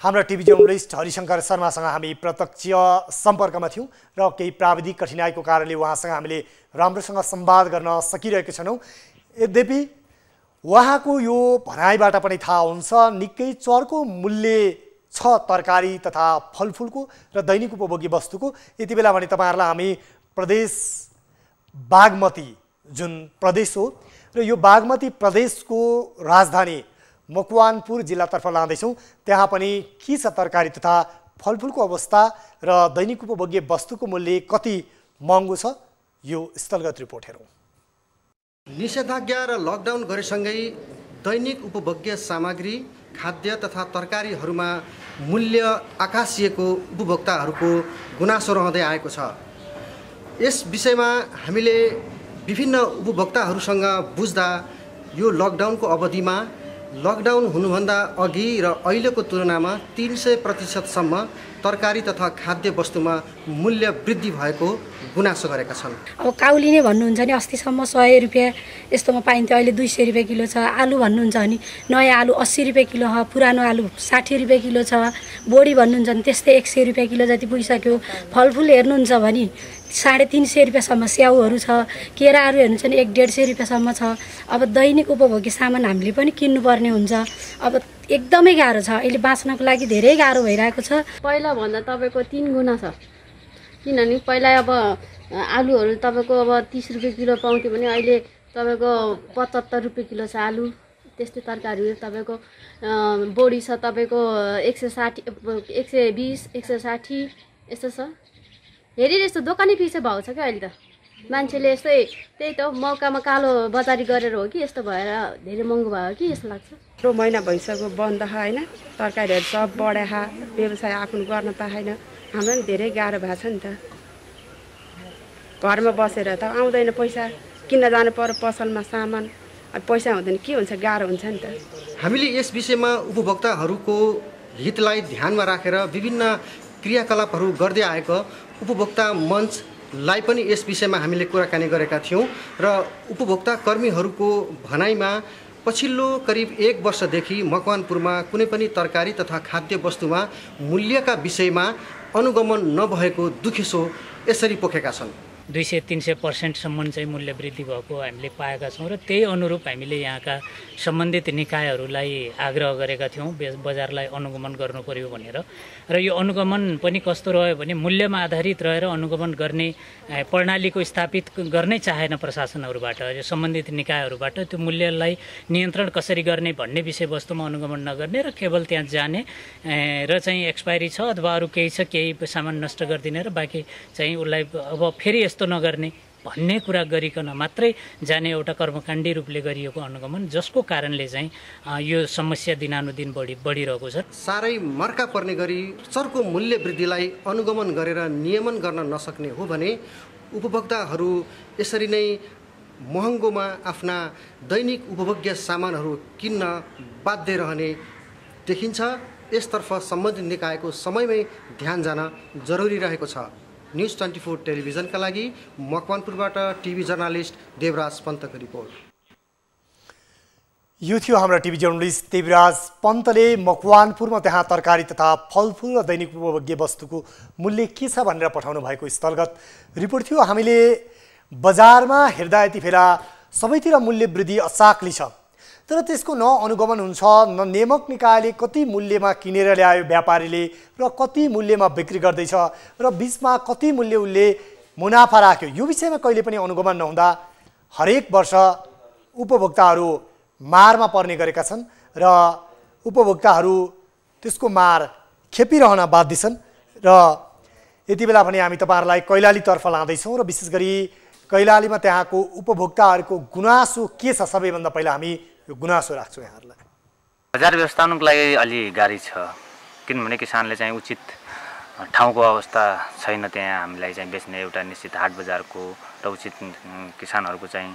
हाम्रा टिभी जर्नलिस्ट हरिशङ्कर शर्मासँग हामी प्रत्यक्ष सम्पर्कमा थियौँ र केही प्राविधिक कठिनाइको कारणले उहाँसँग हामीले राम्रोसँग संवाद गर्न सकिरहेका छैनौँ। यद्यपि उहाँको यो भनाइबाट पनि थाहा हुन्छ निकै चर्को मूल्य छ तरकारी तथा फलफुलको र दैनिक उपभोग्य वस्तुको। यति बेला भने तपाईहरुलाई हामी प्रदेश बागमती जुन प्रदेश हो र यो बागमती प्रदेशको राजधानी मकवानपुर जिल्लातर्फ लाँदैछौँ। त्यहाँ पनि के छ तरकारी तथा फलफुलको अवस्था र दैनिक उपभोग्य वस्तुको मूल्य कति महँगो छ, यो स्थलगत रिपोर्ट हेरौँ। निषेधाज्ञा र लकडाउन गरेसँगै दैनिक उपभोग्य सामग्री, खाद्य तथा तरकारीहरूमा मूल्य आकाशिएको उपभोक्ताहरूको गुनासो रहँदै आएको छ। यस विषयमा हामीले विभिन्न उपभोक्ताहरूसँग बुझ्दा यो लकडाउनको अवधिमा लकडाउन हुनुभन्दा अघि र अहिलेको तुलनामा 300% तरकारी तथा खाद्य वस्तुमा मूल्य वृद्धि भएको गुनासो गरेका छन्। अब काउली नै भन्नुहुन्छ नि अस्तिसम्म 100 रुपियाँ यस्तोमा पाइन्थ्यो, अहिले 200 रुपियाँ किलो छ। आलु भन्नुहुन्छ नि नयाँ आलु 80 रुपियाँ किलो छ, पुरानो आलु 60 रुपियाँ किलो छ। बोडी भन्नुहुन्छ नि त्यस्तै 100 रुपियाँ किलो जति पुगिसक्यो। फलफुल हेर्नुहुन्छ भने 350 रुपियाँसम्म स्याउहरू छ, केराहरू हेर्नुहुन्छ नि 150 रुपियाँसम्म छ। अब दैनिक उपभोग्य सामान हामीले पनि किन्नुपर्ने हुन्छ। अब एकदमै गाह्रो छ, अहिले बाँच्नको लागि धेरै गाह्रो भइरहेको छ। पहिला भन्दा तपाईँको 3 गुणा छ, किनभने पहिला अब आलुहरू तपाईँको अब 30 रुपियाँ किलो पाउँथ्यो भने अहिले तपाईँको 75 रुपियाँ किलो छ आलु। त्यस्तै तरकारीहरू तपाईँको बोडी छ तपाईँको 160, 120, 160 यस्तो छ। हेरी यस्तो दोकानै पछि भाउ छ क्या अहिले त। मान्छेले यस्तै त्यही त मौकामा कालो बजारी गरेर हो कि यस्तो भएर धेरै महँगो भयो कि जस्तो लाग्छ। यत्रो महिना भइसक्यो बन्द होइन, तरकारीहरू सब बढाए, व्यवसाय आफ्नो गर्न पाएन। हाम्रो पनि धेरै गाह्रो भएको छ नि त। घरमा बसेर त आउँदैन पैसा, किन्न जानु पर्यो पसलमा सामान, पैसा हुँदैन के हुन्छ, गाह्रो हुन्छ नि त। हामीले यस विषयमा उपभोक्ताहरूको हितलाई ध्यानमा राखेर विभिन्न क्रियाकलापहरू गर्दै आएको उपभोक्ता मञ्चलाई पनि यस विषयमा हामीले कुराकानी गरेका थियौँ र उपभोक्ता कर्मीहरूको भनाइमा पछिल्लो करिब 1 वर्षदेखि मकवानपुरमा कुनै पनि तरकारी तथा खाद्य वस्तुमा मूल्यका विषयमा अनुगमन नभएको दुखेसो यसरी पोखेका छन्। 200-300% चाहिँ मूल्य वृद्धि भएको हामीले पाएका छौँ र त्यही अनुरूप हामीले यहाँका सम्बन्धित निकायहरूलाई आग्रह गरेका थियौँ बजारलाई अनुगमन गर्नु पर्यो भनेर। र यो अनुगमन पनि कस्तो रह्यो भने मूल्यमा आधारित रहेर अनुगमन गर्ने प्रणालीको स्थापित गर्नै चाहेन प्रशासनहरूबाट, यो सम्बन्धित निकायहरूबाट। त्यो मूल्यलाई नियन्त्रण कसरी गर्ने भन्ने विषयवस्तुमा अनुगमन नगर्ने र केवल त्यहाँ जाने र चाहिँ एक्सपायरी छ अथवा अरू केही छ केही सामान नष्ट गरिदिने र बाँकी चाहिँ उसलाई अब फेरि यस्तो नगर्ने भन्ने कुरा गरिकन मात्रै जाने एउटा कर्मकाण्डी रूपले गरिएको अनुगमन, जसको कारणले चाहिँ यो समस्या दिनानुदिन बढिरहेको छ। साह्रै मर्का पर्ने गरी चर्को मूल्य वृद्धिलाई अनुगमन गरेर नियमन गर्न नसक्ने हो भने उपभोक्ताहरू यसरी नै महँगोमा आफ्ना दैनिक उपभोग्य सामानहरू किन्न बाध्य रहने देखिन्छ। यसतर्फ सम्बन्धित निकायको समयमै ध्यान जान जरुरी रहेको छ। न्युज 24 टेलिभिजनका लागि मकवानपुरबाट टिभी जर्नलिस्ट देवराज पन्तको रिपोर्ट। यो थियो हाम्रा टिभी जर्नलिस्ट देवराज पन्तले मकवानपुरमा त्यहाँ तरकारी तथा फलफुल र दैनिक उपभोग्य वस्तुको मूल्य के छ भनेर पठाउनु भएको स्थलगत रिपोर्ट थियो। हामीले बजारमा हेर्दा यति फेला सबैतिर मूल्य वृद्धि अचाकली छ, तर त्यसको न अनुगमन हुन्छ, न नियामक निकायले कति मूल्यमा किनेर ल्यायो व्यापारीले र कति मूल्यमा बिक्री गर्दैछ र बीचमा कति मूल्य उसले मुनाफा राख्यो। यो विषयमा कहिले पनि अनुगमन नहुँदा हरेक वर्ष उपभोक्ताहरू मारमा पर्ने गरेका छन् र उपभोक्ताहरू त्यसको मार खेपिरहन बाध्य छन्। र यति बेला पनि हामी तपाईहरुलाई कैलालीतर्फ लाँदैछौँ र विशेष गरी कैलालीमा त्यहाँको उपभोक्ताहरूको गुनासो के छ, सबैभन्दा पहिला हामी यो गुनासो राख्छौँ यहाँहरूलाई। बजार व्यवस्थापनको लागि अलि गाह्रो छ, किनभने किसानले चाहिँ उचित ठाउँको अवस्था छैन, त्यहाँ हामीलाई चाहिँ बेच्ने एउटा निश्चित हाट बजारको र उचित किसानहरूको चाहिँ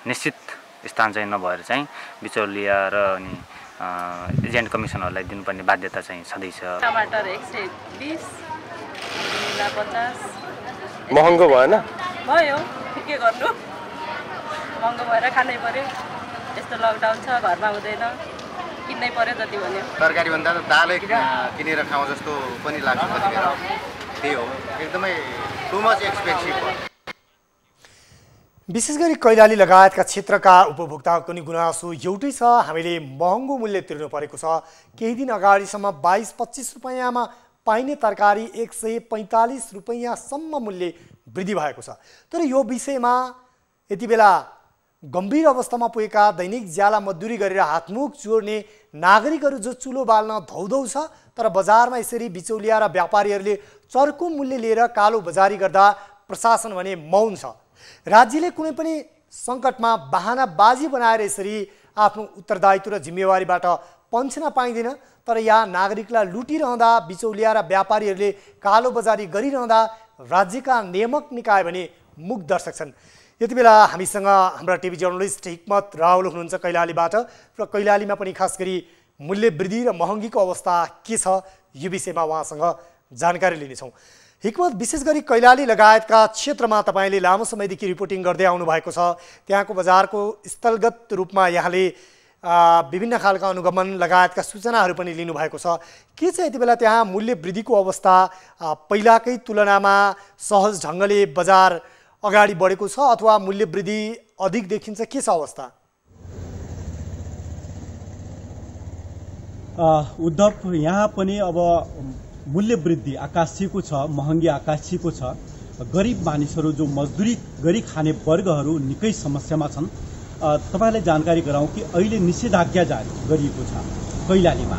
निश्चित स्थान चाहिँ नभएर चाहिँ बिचौलिया र अनि एजेन्ट कमिसनहरूलाई दिनुपर्ने बाध्यता चाहिँ छँदैछ। टमाटर 120, 50 महँगो भएन? भयो, के गर्नु, महँगो भएर खानै पर्यो। यस्तो लकडाउन छ, घरमा हुँदैन, किन्नै पर्यो जति भन्यो। तरकारी भन्दा त दालै किनेर खाउँ जस्तो पनि लाग्छ कतिखेर। त्यही हो, एकदमै टु मच एक्सपेन्सिभ भयो। विशेष गरी कैलाली लगायतका क्षेत्रका उपभोक्ताको नि गुनासो एउटै छ, हामीले महँगो मूल्य तिर्नु परेको छ। केही दिन अगाडिसम्म 22-25 रुपैयाँमा पाइने तरकारी 145 रुपैयाँसम्म मूल्य वृद्धि भएको छ। तर यो विषयमा यति बेला गम्भीर अवस्थामा पुगेका दैनिक ज्याला मजदुरी गरेर हातमुख जोड्ने नागरिकहरू जो चुलो बाल्न धौधौ छ, तर बजारमा यसरी बिचौलिया र व्यापारीहरूले चर्को मूल्य लिएर कालो बजारी गर्दा प्रशासन भने मौन छ। राज्यले कुनै पनि सङ्कटमा बहानाबाजी बनाएर यसरी आफ्नो उत्तरदायित्व र जिम्मेवारीबाट पन्छिन पाइँदैन, तर यहाँ नागरिकलाई लुटिरहँदा बिचौलिया र व्यापारीहरूले कालो बजारी गरिरहँदा राज्यका नियामक निकाय भने मुख दर्शक छन्। यति बेला हामीसँग हाम्रा टिभी जर्नलिस्ट हिक्मत रावल हुनुहुन्छ कैलालीबाट र कैलालीमा पनि खास गरी मूल्य वृद्धि र महँगीको अवस्था के छ यो विषयमा उहाँसँग जानकारी लिनेछौँ। हिक्मत, विशेष गरी कैलाली लगायतका क्षेत्रमा तपाईँले लामो समयदेखि रिपोर्टिङ गर्दै आउनु भएको छ, त्यहाँको बजारको स्थलगत रूपमा यहाँले विभिन्न खालका अनुगमन लगायतका सूचनाहरू पनि लिनुभएको छ। के छ यति बेला त्यहाँ मूल्य वृद्धिको अवस्था? पहिलाकै तुलनामा सहज ढङ्गले बजार अगाडि बढेको छ अथवा मूल्य वृद्धि अधिक देखिन्छ, के छ अवस्था? उद्धव, यहाँ पनि अब मूल्य वृद्धि आकाशिएको छ, महँगी आकाशिएको छ। गरिब मानिसहरू जो मजदुरी गरी खाने वर्गहरू निकै समस्यामा छन्। तपाईलाई जानकारी गराउँ कि अहिले निषेधाज्ञा जारी गरिएको छ कैलालीमा।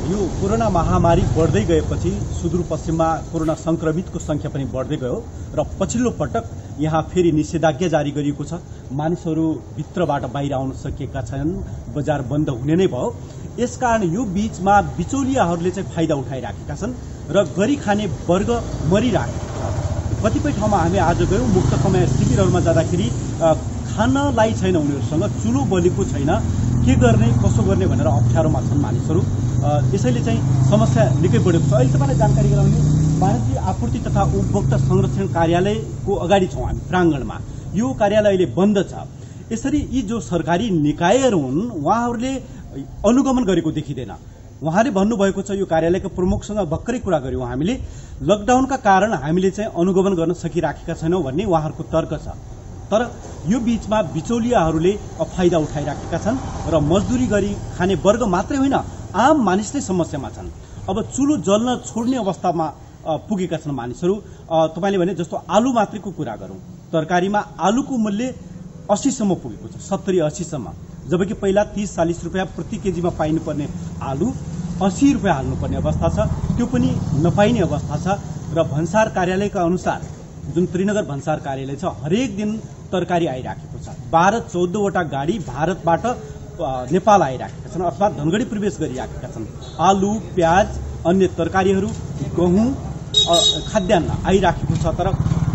यो कोरोना महामारी बढ्दै गएपछि सुदूरपश्चिममा कोरोना संक्रमितको संख्या पनि बढ्दै गयो र पछिल्लो पटक यहाँ फेरि निषेधाज्ञा जारी गरिएको छ। मानिसहरू भित्रबाट बाहिर आउन सकेका छैनन्, बजार बन्द हुने नै भयो। यसकारण यो बीचमा बिचौलियाहरूले चाहिँ फाइदा उठाइराखेका छन् र गरी खाने वर्ग मरिराखेको छ। कतिपय ठाउँमा हामी आज गयौँ, मुक्त समय शिविरहरूमा जाँदाखेरि खानलाई छैन, उनीहरूसँग चुलो बलेको छैन, के गर्ने कसो गर्ने भनेर अप्ठ्यारोमा छन् मानिसहरू। यसैले चाहिँ समस्या निकै बढेको छ। अहिले तपाईँलाई जानकारी गराउने वाणिज्य आपूर्ति तथा उपभोक्ता संरक्षण कार्यालयको अगाडि छौँ हामी प्राङ्गणमा। यो कार्यालय अहिले बन्द छ। यसरी यी जो सरकारी निकायहरू हुन् उहाँहरूले अनुगमन गरेको देखिँदैन। उहाँले भन्नुभएको छ, यो कार्यालयका प्रमुखसँग भर्खरै कुरा गऱ्यौँ हामीले, लकडाउनका कारण हामीले चाहिँ अनुगमन गर्न सकिराखेका छैनौँ भन्ने उहाँहरूको तर्क छ। तर यो बीचमा बिचौलियाहरूले फाइदा उठाइराखेका छन् र मजदुरी गरी खाने वर्ग मात्रै होइन, आम मानिस नै समस्यामा छन्। अब चुलो जल्न छोड्ने अवस्थामा पुगेका छन् मानिसहरू। तपाईँले भने जस्तो आलु मात्रैको कुरा गरौँ, तरकारीमा आलुको मूल्य 80 सम्म पुगेको छ, 70-80 सम्म, जबकि पहिला 30-40 रुपियाँ प्रति केजीमा पाइनुपर्ने आलु 80 रुपियाँ हाल्नुपर्ने अवस्था छ, त्यो पनि नपाइने अवस्था छ। र भन्सार कार्यालयका अनुसार, जुन त्रिनगर भन्सार कार्यालय छ, हरेक दिन तरकारी आइराखेको छ। 12-14 वटा गाडी भारतबाट नेपाल आइराखेका छन् अथवा धनगढी प्रवेश गरिराखेका छन्। आलु, प्याज, अन्य तरकारीहरू, गहुँ, खाद्यान्न आइराखेको छ। तर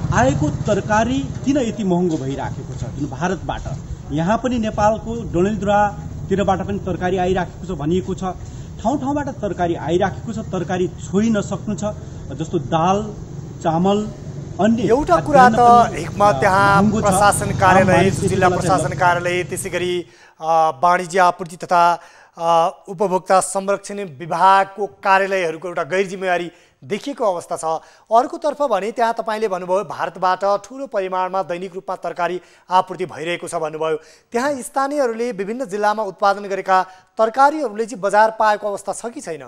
आएको तरकारी किन यति महँगो भइराखेको छ? जुन भारतबाट, यहाँ पनि नेपालको डडेलधुरातिरबाट पनि तरकारी आइराखेको छ भनिएको छ। ठाउँ ठाउँबाट तरकारी आइराखेको छ, तरकारी छोइ नसक्नु छ, जस्तो दाल, चामल, अन्य। एउटा कुरा त हिक्मत, त्यहाँ प्रशासन कार्यालय, जिल्ला प्रशासन कार्यालय, त्यसै गरी वाणिज्य आपूर्ति तथा उपभोक्ता संरक्षण विभागको कार्यालयहरूको एउटा गैर जिम्मेवारी देखिएको अवस्था छ। अर्कोतर्फ भने त्यहाँ तपाईँले भन्नुभयो भारतबाट ठुलो परिमाणमा दैनिक रूपमा तरकारी आपूर्ति भइरहेको छ भन्नुभयो। त्यहाँ स्थानीयहरूले विभिन्न जिल्लामा उत्पादन गरेका तरकारीहरूले चाहिँ बजार पाएको अवस्था छ कि छैन?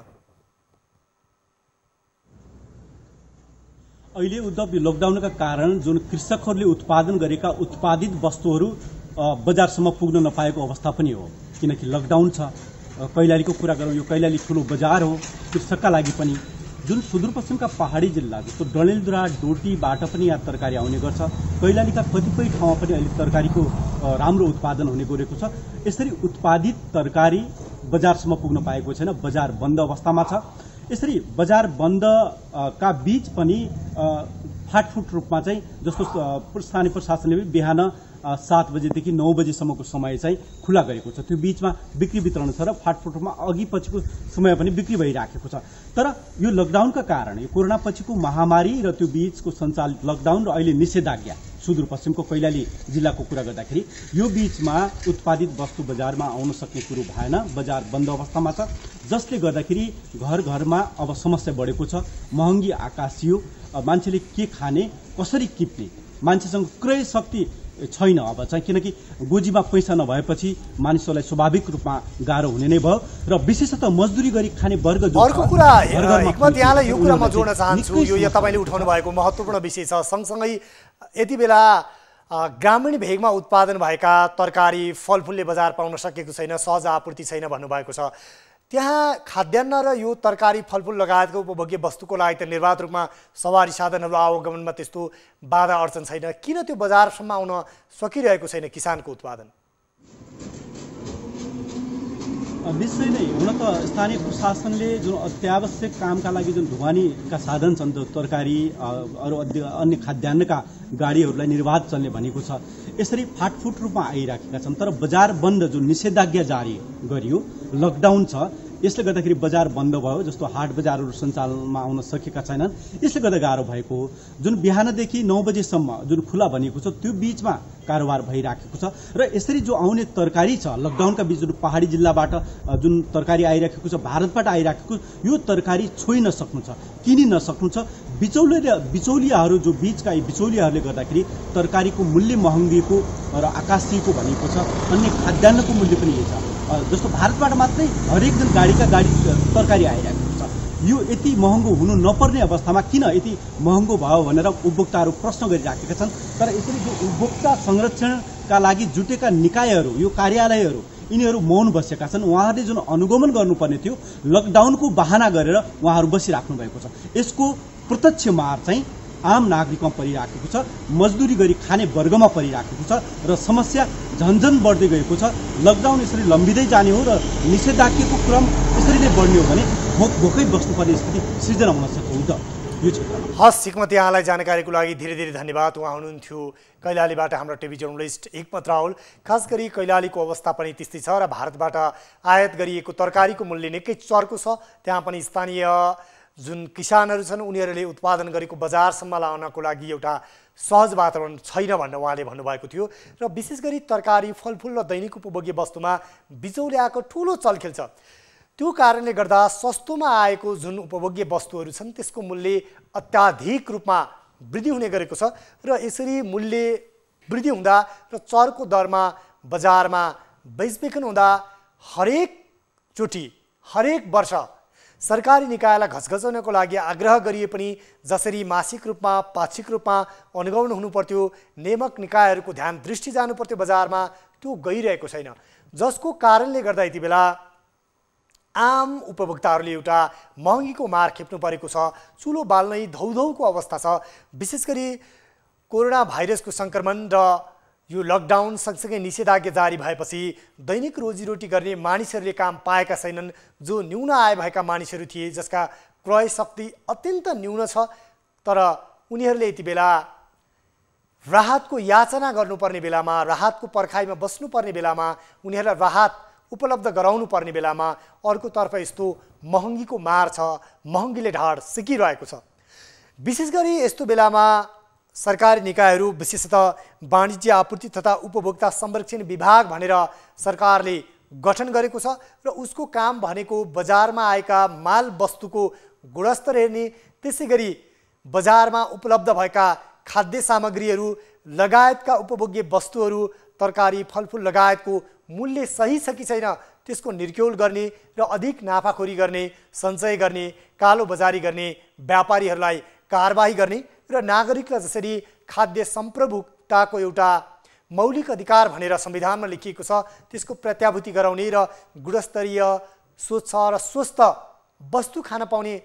अहिले उद्धव लकडाउनका कारण जुन कृषकहरूले उत्पादन गरेका उत्पादित वस्तुहरू बजारसम्म पुग्न नपाएको अवस्था पनि हो, किनकि लकडाउन छ। कैलालीको कुरा गरौँ, यो कैलाली ठुलो बजार हो कृषकका लागि पनि। जुन सुदूरपश्चिमका पहाडी जिल्ला जस्तो डडेलधुरा डोटीबाट पनि यहाँ तरकारी आउने गर्छ। कैलालीका कतिपय ठाउँमा पनि अहिले तरकारीको राम्रो उत्पादन हुने गरेको छ। यसरी उत्पादित तरकारी बजारसम्म पुग्न पाएको छैन, बजार बन्द अवस्थामा छ। यसरी बजार बन्द का बीच पनि फाटफुट रूपमा चाहिँ जस्तो स्थानीय प्रशासनले बिहान 7 बजेदेखि 9 बजेसम्मको समय चाहिँ खुला गरेको छ। त्यो बीचमा बिक्री वितरण छ र फाटफुट रूपमा अघि पछिको समय पनि बिक्री भइराखेको छ। तर यो लकडाउनका कारण, यो कोरोना पछिको महामारी र त्यो बीचको सञ्चालित लकडाउन र अहिले निषेधाज्ञा सुदूरपश्चिमको कैलाली जिल्लाको कुरा गर्दाखेरि यो बीचमा उत्पादित वस्तु बजारमा आउन सक्ने कुरो भएन, बजार बन्द अवस्थामा छ। जसले गर्दाखेरि घर घरमा अब समस्या बढेको छ। महँगी आकाशियो, मान्छेले के खाने, कसरी किप्ने, मान्छेसँग क्रय शक्ति छैन अब चाहिँ, किनकि गोजीमा पैसा नभएपछि मानिसहरूलाई स्वाभाविक रूपमा गाह्रो हुने नै भयो। र विशेषतः मजदुरी गरी खाने वर्ग जो अर्को कुरा हिक्मत यहाँलाई यो कुरा म जोड्न चाहन्छु, यो तपाईँले उठाउनु भएको महत्त्वपूर्ण विषय छ। सँगसँगै यति बेला ग्रामीण भेगमा उत्पादन भएका तरकारी फलफुलले बजार पाउन सकेको छैन, सहज आपूर्ति छैन भन्नुभएको छ। त्यहाँ खाद्यान्न र यो तरकारी फलफुल लगायतको उपभोग्य वस्तुको लागि त निर्वाध रूपमा सवारी साधनहरू आवागमनमा त्यस्तो बाधा अड्चन छैन, किन त्यो बजारसम्म आउन सकिरहेको छैन किसानको उत्पादन? निश्चय नै हुन त स्थानीय प्रशासनले जुन अत्यावश्यक कामका लागि जुन ढुवानीका साधन छन्, जो तरकारी अरू अन्य खाद्यान्नका गाडीहरूलाई निर्वाध चल्ने भनेको छ, यसरी फाटफुट रूपमा आइराखेका छन्। तर बजार बन्द, जुन निषेधाज्ञा जारी गरियो, लकडाउन छ, यसले गर्दाखेरि बजार बन्द भयो। जस्तो हाट बजारहरू सञ्चालनमा आउन सकेका छैनन्, यसले गर्दा गाह्रो भएको हो। जुन बिहानदेखि 9 बजेसम्म जुन खुला भनेको छ, त्यो बीचमा कारोबार भइराखेको छ। र यसरी जो आउने तरकारी छ, लकडाउनका बीच जुन पहाडी जिल्लाबाट जुन तरकारी आइराखेको छ, भारतबाट आइराखेको, यो तरकारी छोइ नसक्नु छ, किनि नसक्नु छ। बिचौलियाहरू जो बीचका यी बिचौलियाहरूले गर्दाखेरि तरकारीको मूल्य महँगीको र आकाशिएको भनेको छ। अन्य खाद्यान्नको मूल्य पनि यही छ। जस्तो भारतबाट मात्रै हरेक दिन गाडीका गाडी तरकारी आइरहेको छ। यो यति महँगो हुनु नपर्ने अवस्थामा किन यति महँगो भयो भनेर उपभोक्ताहरू प्रश्न गरिराखेका छन्। तर यसरी जो उपभोक्ता संरक्षणका लागि जुटेका निकायहरू, यो कार्यालयहरू, यिनीहरू मौन बसेका छन्। उहाँहरूले जुन अनुगमन गर्नुपर्ने थियो, लकडाउनको बहाना गरेर उहाँहरू बसिराख्नु भएको छ। यसको प्रत्यक्ष मार चाहिँ आम नागरिकमा परिराखेको छ, मजदुरी गरी खाने वर्गमा परिराखेको छ र समस्या झन्झन बढ्दै गएको छ। लकडाउन यसरी लम्बिँदै जाने हो र निषेधाज्ञाको क्रम यसरी नै बढ्ने हो भने भोकै बस्नुपर्ने स्थिति सृजना हुन सक्छ यो क्षेत्रमा। हस् हिक्मत, यहाँलाई जानकारीको लागि धेरै धेरै धन्यवाद। उहाँ हुनुहुन्थ्यो कैलालीबाट हाम्रो टिभी जर्नलिस्ट हिक्मत राहुल। खास गरी कैलालीको अवस्था पनि त्यस्तै छ र भारतबाट आयात गरिएको तरकारीको मूल्य निकै चर्को छ। त्यहाँ पनि स्थानीय जुन किसानहरू छन् उनीहरूले उत्पादन गरेको बजारसम्म लाउनको लागि एउटा सहज वातावरण छैन भनेर उहाँले भन्नुभएको थियो। र विशेष गरी तरकारी फलफुल र दैनिक उपभोग्य वस्तुमा बिचौलियाको ठुलो चलखेल छ। त्यो कारणले गर्दा सस्तोमा आएको जुन उपभोग्य वस्तुहरू छन् त्यसको मूल्य अत्याधिक रूपमा वृद्धि हुने गरेको छ। र यसरी मूल्य वृद्धि हुँदा र चर्को दरमा बजारमा बेचबिखन हुँदा हरेकचोटि हरेक वर्ष सरकारी निकायलाई घचघचाउनको लागि आग्रह गरिए पनि जसरी मासिक रूपमा पाक्षिक रूपमा अनुगमन हुनुपर्थ्यो, नियामक निकायहरूको ध्यान दृष्टि जानुपर्थ्यो बजारमा, त्यो गइरहेको छैन। जसको कारणले गर्दा यति बेला आम उपभोक्ताहरूले एउटा महँगीको मार खेप्नु परेको छ। चुलो बाल्नै धौधौको अवस्था छ। विशेष गरी कोरोना भाइरसको सङ्क्रमण र यो लकडाउन सँगसँगै निषेधाज्ञा जारी भएपछि दैनिक रोजीरोटी गर्ने मानिसहरूले काम पाएका छैनन्। जो न्यून आय भएका मानिसहरू थिए, जसका क्रय शक्ति अत्यन्त न्यून छ, तर उनीहरूले यति बेला राहतको याचना गर्नुपर्ने बेलामा, राहतको पर्खाइमा बस्नुपर्ने बेलामा, उनीहरूलाई राहत उपलब्ध गराउनु पर्ने बेलामा अर्कोतर्फ यस्तो महँगीको मार छ, महँगीले ढाड सिकिरहेको छ। विशेष गरी यस्तो बेलामा सरकारी निकायहरू, विशेषतः वाणिज्य आपूर्ति तथा उपभोक्ता संरक्षण विभाग भनेर सरकारले गठन गरेको छ र उसको काम भनेको बजारमा आएका माल वस्तुको गुणस्तर हेर्ने, त्यसै गरी बजारमा उपलब्ध भएका खाद्य सामग्रीहरू लगायतका उपभोग्य वस्तुहरू, तरकारी, फलफुल लगायतको मूल्य सही छ कि छैन त्यसको निर्क्यौल गर्ने र अधिक नाफाखोरी गर्ने, सञ्चय गर्ने, कालो बजारी गर्ने, व्यापारीहरूलाई कारबाही गर्ने र नागरिकलाई जसरी खाद्य सम्प्रभुताको एउटा मौलिक अधिकार भनेर संविधानमा लेखिएको छ त्यसको प्रत्याभूति गराउने र गुणस्तरीय, स्वच्छ र स्वस्थ वस्तु खान पाउने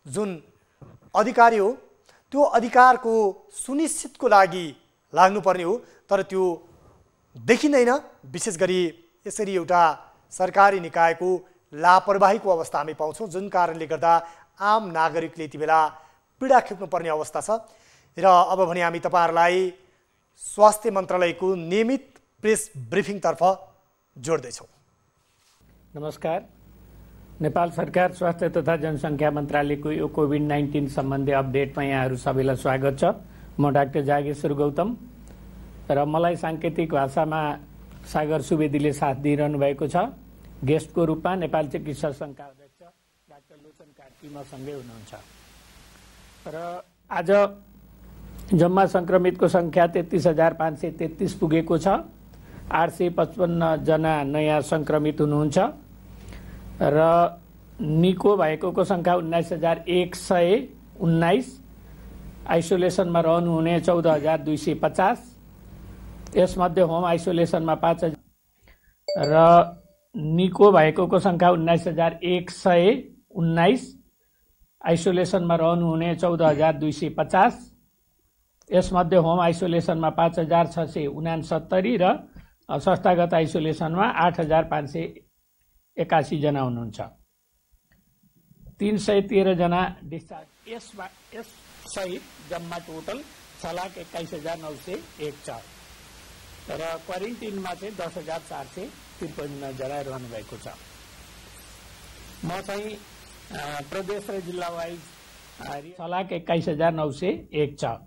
जुन अधिकारी हो त्यो अधिकारको सुनिश्चितको लागि लाग्नुपर्ने हो। तर त्यो देखिँदैन। विशेष गरी यसरी एउटा सरकारी निकायको लापरवाहीको अवस्था हामी पाउँछौँ, जुन कारणले गर्दा आम नागरिकले यति बेला पीडा खेप्नुपर्ने अवस्था छ। र अब भने हामी तपाईँहरूलाई स्वास्थ्य मन्त्रालयको नियमित प्रेस ब्रिफिङतर्फ जोड्दैछौँ। नमस्कार। नेपाल सरकार स्वास्थ्य तथा जनसङ्ख्या मन्त्रालयको यो कोभिड-19 सम्बन्धी अपडेटमा यहाँहरू सबैलाई स्वागत छ। म डाक्टर जागेश्वर गौतम र मलाई साङ्केतिक भाषामा सागर सुवेदीले साथ दिइरहनु भएको छ। गेस्टको रूपमा नेपाल चिकित्सा सङ्घका अध्यक्ष डाक्टर लोचन कार्की मसँगै हुनुहुन्छ। र आज जम्मा सङ्क्रमितको सङ्ख्या 33,533 पुगेको छ। 855 जना नयाँ सङ्क्रमित हुनुहुन्छ र निको भएकोको सङ्ख्या 19,119। आइसोलेसनमा रहनुहुने 14,250। यसमध्ये होम आइसोलेसनमा 5,000 र निको भएकोको सङ्ख्या 19,119। आइसोलेसनमा रहनुहुने 14,250। यसमध्ये होम आइसोलेसनमा 5,669 र संस्थागत आइसोलेसनमा 8,581 जना हुनुहुन्छ। 313 जना डिस्चार्ज। यस सहित जम्मा टोटल 6,21,901 छ र क्वारेन्टिनमा चाहिँ 10,453 जना रहनु भएको छ। म चाहिँ प्रदेश र जिल्ला वाइज 6,21,901 छ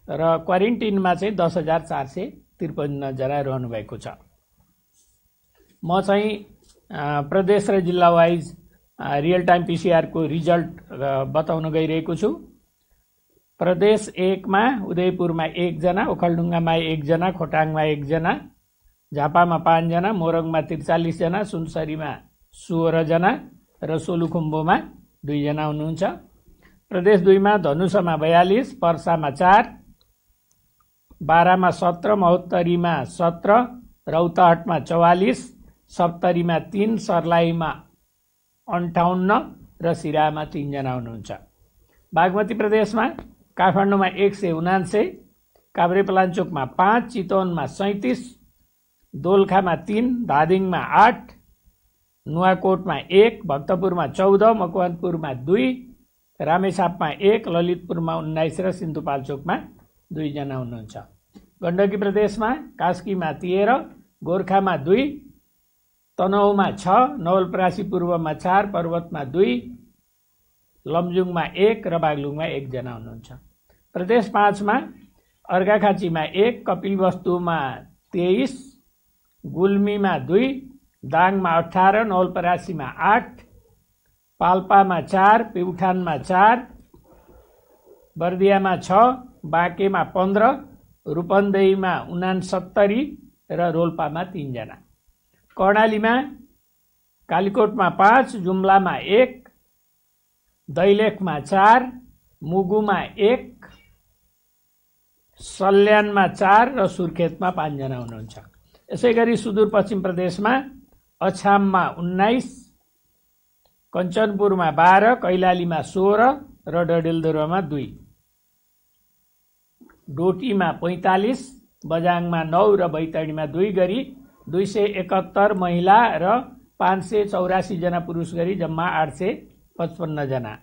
र क्वारेन्टिनमा चाहिँ 10,453 जना रहनु भएको छ। म चाहिँ प्रदेश र जिल्ला वाइज रियल टाइम PCR को रिजल्ट बताउन गइरहेको छु। प्रदेश 1 मा उदयपुरमा 1 जना, ओखलढुङ्गामा 1 जना, खोटाङमा 1 जना, झापामा 5 जना, मोरङमा 43 जना, सुनसरीमा 16 जना र सोलुखुम्बुमा 2 जना हुनुहुन्छ। प्रदेश 2 मा धनुषामा 42, पर्सामा 4, बारामा 17, महोत्तरीमा 17, रौतहटमा 44, सप्तरीमा 3, सर्लाहीमा 58 र सिराहामा 3 जना हुनुहुन्छ। बागमती प्रदेशमा काठमाडौँमा 179, काभ्रेपलाञ्चोकमा 5, चितवनमा 37, दोलखामा 3, धादिङमा 8, नुवाकोटमा 1, भक्तपुरमा 14, मकवानपुरमा 2, रामेछापमा 1, ललितपुरमा 19 र सिन्धुपाल्चोकमा 2 जना हुनुहुन्छ। गण्डकी प्रदेशमा कास्कीमा 13, गोर्खामा 2, तनहुँमा 6, नवलपरासी पूर्वमा 4, पर्वतमा 2, लमजुङमा 1 र बागलुङमा 1 जना हुनुहुन्छ। प्रदेश 5 मा अर्घाखाँचीमा 1, कपिलवस्तुमा 23, गुल्मीमा 2, दाङमा 18, नवलपरासीमा 8, पाल्पामा 4, प्युठानमा 4, बर्दियामा 6, बाँकेमा 15, रूपन्देहीमा 69 र रोल्पामा 3 जना। कर्णालीमा कालीकोटमा 5, जुम्लामा 1, दैलेखमा 4, मुगुमा 1, सल्यानमा 4 र सुर्खेतमा 5 जना हुनुहुन्छ। यसैगरी सुदूरपश्चिम प्रदेशमा अछाममा 19, कञ्चनपुरमा 12, कैलालीमा 16 र डडेलधुरामा 2, डोटीमा 45, बजाङमा 9 र बैतडीमा 2 गरी 271 महिला र 584 जना पुरुष गरी जम्मा 855 जना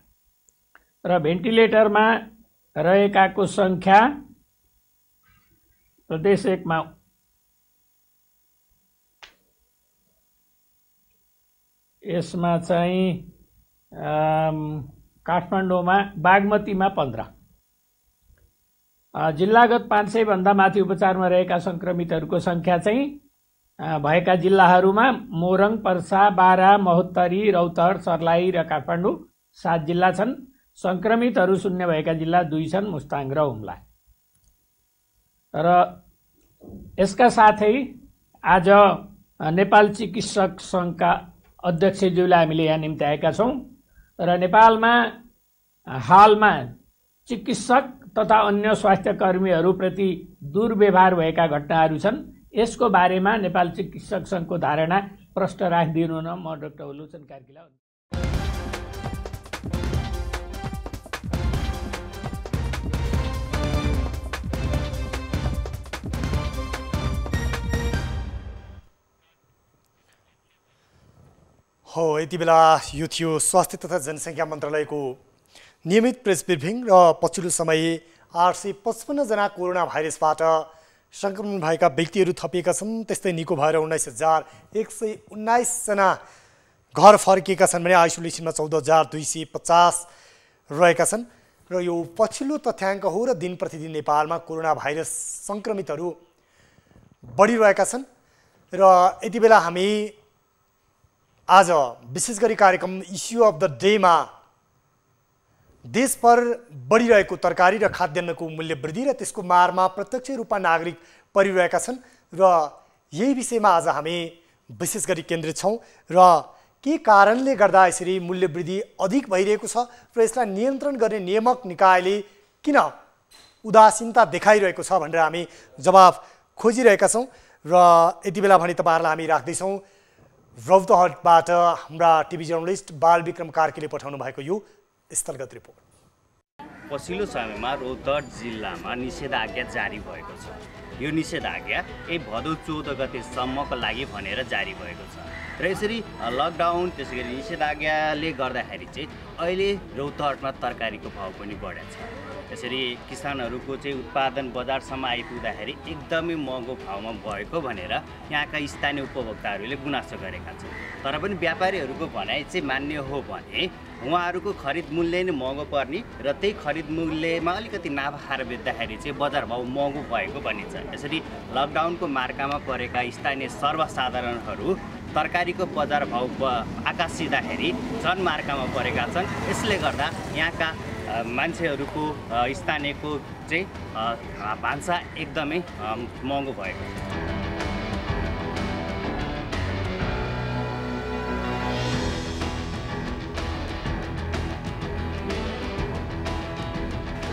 र भेन्टिलेटरमा रहेकाको संख्या प्रदेश 1 मा यसमा चाहिँ काठमाडौँमा बागमतीमा 15, जिल्लागत 500 भन्दा माथि उपचारमा रहेका संक्रमितहरूको संख्या चाहिँ भएका जिल्लाहरूमा मोरङ, पर्सा, बारा, महोत्तरी, रौतहट, सर्लाही र काठमाडौँ 7 जिल्ला छन्। संक्रमितहरू शून्य भएका जिल्ला 2 छन्, मुस्ताङ र हुम्ला। र यसका साथै आज नेपाल चिकित्सक सङ्घका अध्यक्षज्यूलाई हामीले यहाँ निम्त्याएका छौँ र नेपालमा हालमा चिकित्सक तथा अन्य स्वास्थ्य कर्मीहरूप्रति दुर्व्यवहार भएका घटनाहरू छन्। यसको बारेमा नेपाल चिकित्सक सङ्घको धारणा प्रष्ट राखिदिनु न म डाक्टर लोचन कार्कीलाई। हो यति बेला यो थियो स्वास्थ्य तथा जनसङ्ख्या मन्त्रालयको नियमित प्रेस ब्रिफिङ र पछिल्लो समय 855 जना कोरोना भाइरसबाट संक्रमण भएका व्यक्तिहरू थपिएका छन्। त्यस्तै निको भएर 19,119 जना घर फर्किएका छन् भने आइसोलेसनमा 14,250 रहेका छन् र यो पछिल्लो तथ्याङ्क हो र दिन प्रतिदिन नेपालमा कोरोना भाइरस संक्रमितहरू बढिरहेका छन्। र यति बेला हामी आज विशेष गरी कार्यक्रम इस्यु अफ द डेमा देशभर बढिरहेको तरकारी र खाद्यान्नको मूल्य वृद्धि र त्यसको मारमा प्रत्यक्ष रूपमा नागरिक परिरहेका छन् र यही विषयमा आज हामी विशेष गरी केन्द्रित छौँ र के कारणले गर्दा यसरी मूल्य वृद्धि अधिक भइरहेको छ र यसलाई नियन्त्रण गर्ने नियामक निकायले किन उदासीनता देखाइरहेको छ भनेर हामी जवाफ खोजिरहेका छौँ। र यति बेला भने तपाईँहरूलाई हामी राख्दैछौँ रौतहटबाट हाम्रा टिभी जर्नलिस्ट बालविक्रम कार्कीले पठाउनु भएको यो स्थलगत रिपोर्ट। पछिल्लो समयमा रौतहट जिल्लामा निषेधाज्ञा जारी भएको छ। यो निषेधाज्ञा भदौ 14 गतेसम्मको लागि भनेर जारी भएको छ र यसरी लकडाउन त्यसैगरी निषेधाज्ञाले गर्दाखेरि चाहिँ अहिले रौतहटमा तरकारीको भाउ पनि बढेको छ। यसरी किसानहरूको चाहिँ उत्पादन बजारसम्म आइपुग्दाखेरि एकदमै महँगो भाउमा भएको भनेर यहाँका स्थानीय उपभोक्ताहरूले गुनासो गरेका छन्। तर पनि व्यापारीहरूको भनाइ चाहिँ मान्य हो भने उहाँहरूको खरिद मूल्य नै महँगो पर्ने र त्यही खरिद मूल्यमा अलिकति नाफा बेच्दाखेरि चाहिँ बजार भाउ महँगो भएको भनिन्छ। यसरी लकडाउनको मार्कामा परेका स्थानीय सर्वसाधारणहरू तरकारीको बजार भाउ आकाश सिँदाखेरि झन् मार्कामा परेका छन्। यसले गर्दा यहाँका मान्छेहरूको स्थानीयको चाहिँ भान्सा एकदमै महँगो भएको छ।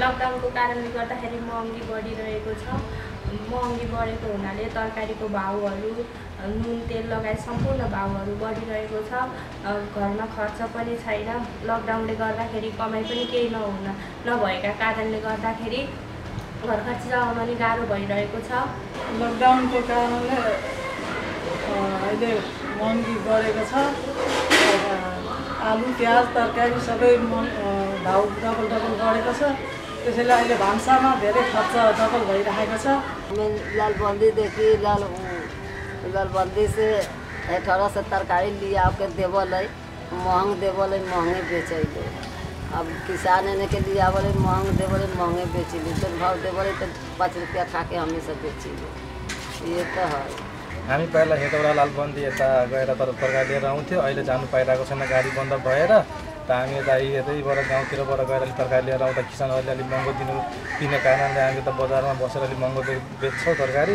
लकडाउनको कारणले गर्दाखेरि महँगी बढिरहेको छ। महँगी बढेको हुनाले तरकारीको भाउहरू, नुन तेल लगायत सम्पूर्ण भाउहरू बढिरहेको छ। घरमा खर्च पनि छैन। लकडाउनले गर्दाखेरि कमाइ पनि केही नभएका कारणले गर्दाखेरि घर खर्च चलाउन पनि गाह्रो भइरहेको छ। लकडाउनको कारणले अहिले महँगी बढेको छ। आलु प्याज तरकारी सबै भाउ डबल बढेको छ। त्यसैले अहिले भान्सामा धेरै खर्च डबल भइरहेको छ। लालबंदीदेखि लालबंदी से 18 से तरकारी लिया के देवल महंग देवल महंगे बेचैले। अब किसान एने के लिए आवल महंग देवल महंगे बेचिले। तो भाव देवल तो 5 रुपया खा के हमें सब बेचिले। ये तो है। हामी पहिला हेटौडा लालबन्दी यता गएर तरकारी लिएर आउँथ्यो। अहिले जानु पाइरहेको छैन गाडी बन्द भएर। त हामी यतैबाट गाउँतिरबाट गएर तरकारी लिएर आउँदा किसानहरूले अलिक महँगो दिने कारणले हामी त बजारमा बसेर अलिक महँगो बेच्छौँ तरकारी।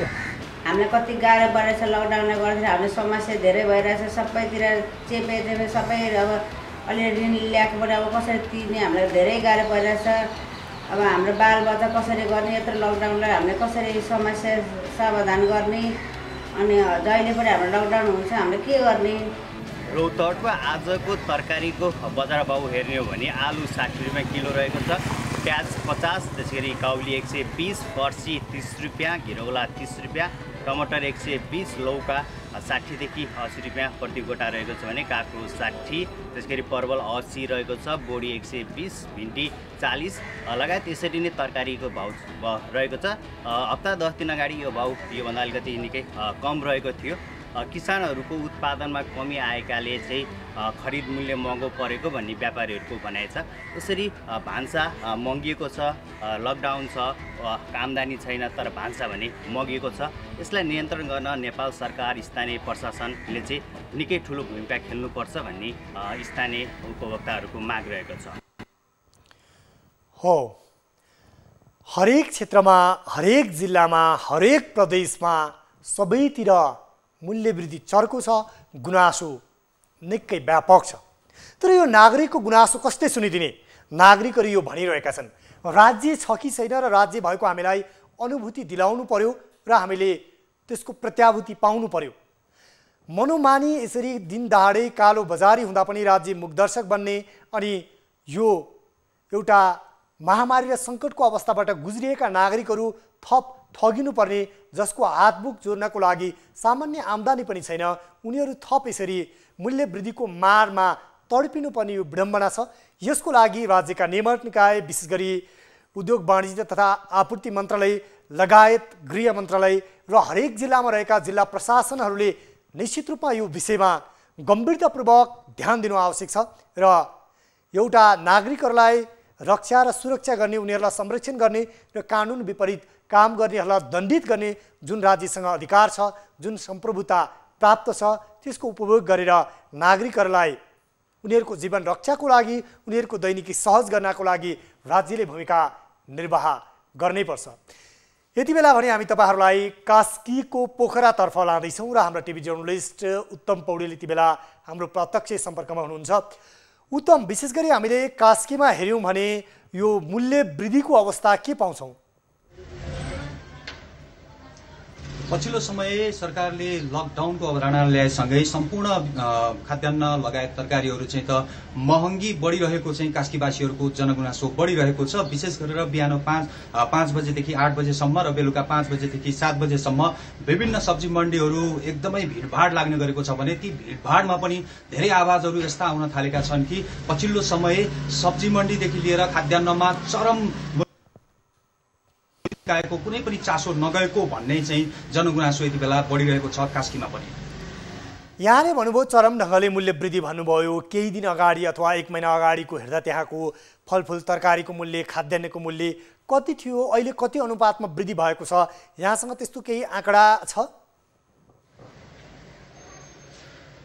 हामीलाई कति गाह्रो परेछ लकडाउनले गर्दाखेरि हामीले समस्या धेरै भइरहेछ। सबैतिर चेपे सबै अब अलि ऋण ल्याएको पनि अब कसरी तिर्ने हामीलाई धेरै गाह्रो परिरहेछ। अब हाम्रो बालबच्चा कसरी गर्ने, यत्रो लकडाउनलाई हामीले कसरी समस्या समाधान गर्ने, अनि जहिले पनि हाम्रो लकडाउन हुन्छ हामीले के गर्ने। रौतहटमा आजको तरकारीको बजार भाउ हेर्ने हो भने आलु 60 रुपियाँ किलो रहेको छ, प्याज 50, त्यसै गरी काउली 120, फर्सी 30 रुपियाँ, घिरौला 30 रुपियाँ, टमाटर 120, लौका 60 देखि 80 रुपियाँ प्रति गोटा रहेको छ भने काँक्रो 60, त्यसै गरी परवल 80 रहेको छ, बोडी 120, भिन्डी 40 लगायत यसरी नै तरकारीको भाउ रहेको छ। हप्ता 10 दिन अगाडि यो भाउ योभन्दा अलिकति निकै कम रहेको थियो। किसानहरूको उत्पादनमा कमी आएकाले चाहिँ खरिद मूल्य महँगो परेको भन्ने व्यापारीहरूको भनाइ छ। यसरी भान्सा महँगिएको छ, लकडाउन छ, आम्दानी छैन तर भान्सा भने महँगिएको छ। यसलाई नियन्त्रण गर्न नेपाल सरकार, स्थानीय प्रशासनले चाहिँ निकै ठुलो भूमिका खेल्नुपर्छ भन्ने स्थानीय उपभोक्ताहरूको माग रहेको छ। हो, हरेक क्षेत्रमा, हरेक जिल्लामा, हरेक प्रदेशमा सबैतिर मूल्यवृद्धि चर्को छ, गुनासो निकै व्यापक छ। तर यो नागरिकको गुनासो कसले सुनिदिने? नागरिकहरू यो भनिरहेका छन् राज्य छ कि छैन र राज्य भएको हामीलाई अनुभूति दिलाउनु पर्यो र हामीले त्यसको प्रत्याभूति पाउनु पर्यो। मनोमानी यसरी दिन दहाडे कालो बजारी हुँदा पनि राज्य मुखदर्शक बन्ने अनि यो एउटा महामारी र सङ्कटको अवस्थाबाट गुज्रिएका नागरिकहरू थप ठगिनुपर्ने, जसको हातमुख जोड्नको लागि सामान्य आम्दानी पनि छैन, उनीहरू थप यसरी मूल्यवृद्धिको मारमा तडपिनुपर्ने यो विडम्बना छ। यसको लागि राज्यका नियामक निकाय, विशेष गरी उद्योग वाणिज्य तथा आपूर्ति मन्त्रालय लगायत गृह मन्त्रालय र हरेक जिल्लामा रहेका जिल्ला प्रशासनहरूले निश्चित रूपमा यो विषयमा गम्भीरतापूर्वक ध्यान दिनु आवश्यक छ र एउटा नागरिकहरूलाई रक्षा र सुरक्षा गर्ने, उनीहरूलाई संरक्षण गर्ने र कानुन विपरीत काम गर्नेहरूलाई दण्डित गर्ने जुन राज्यसँग अधिकार छ, जुन सम्प्रभुता प्राप्त छ, त्यसको उपभोग गरेर नागरिकहरूलाई उनीहरूको जीवन रक्षाको लागि, उनीहरूको दैनिकी सहज गर्नको लागि राज्यले भूमिका निर्वाह गर्नैपर्छ। यति बेला भने हामी तपाईहरूलाई कास्कीको पोखरातर्फ लाँदैछौँ र हाम्रो टिभी जर्नलिस्ट उत्तम पौडेल यति बेला हाम्रो प्रत्यक्ष सम्पर्कमा हुनुहुन्छ। उत्तम, विशेष गरी हामीले कास्कीमा हेऱ्यौँ भने यो मूल्य वृद्धिको अवस्था के पाउँछौँ? पछिल्लो समय सरकारले लकडाउनको अवधारणा ल्याएसँगै सम्पूर्ण खाद्यान्न लगायत तरकारीहरू चाहिँ त महँगी बढिरहेको चाहिँ कास्कीवासीहरूको जनगुनासो बढिरहेको छ। विशेष गरेर बिहान 5 बजेदेखि 8 बजेसम्म र बेलुका 5 बजेदेखि 7 बजेसम्म विभिन्न सब्जी मण्डीहरू एकदमै भिडभाड लाग्ने गरेको छ भने ती भिडभाडमा पनि धेरै आवाजहरू यस्ता आउन थालेका छन् कि पछिल्लो समय सब्जी मण्डीदेखि लिएर खाद्यान्नमा चरम को कुनै पनि चासो नगएको भन्ने चाहिँ जनगुनासो यति बेला बढिरहेको छ कास्कीमा पनि। यहाँले भन्नुभयो चरम ढङ्गले मूल्य वृद्धि भन्नुभयो। केही दिन अगाडि अथवा 1 महिना अगाडिको हेर्दा त्यहाँको फलफुल तरकारीको मूल्य, खाद्यान्नको मूल्य कति थियो, अहिले कति अनुपातमा वृद्धि भएको छ? यहाँसँग त्यस्तो केही आँकडा छ?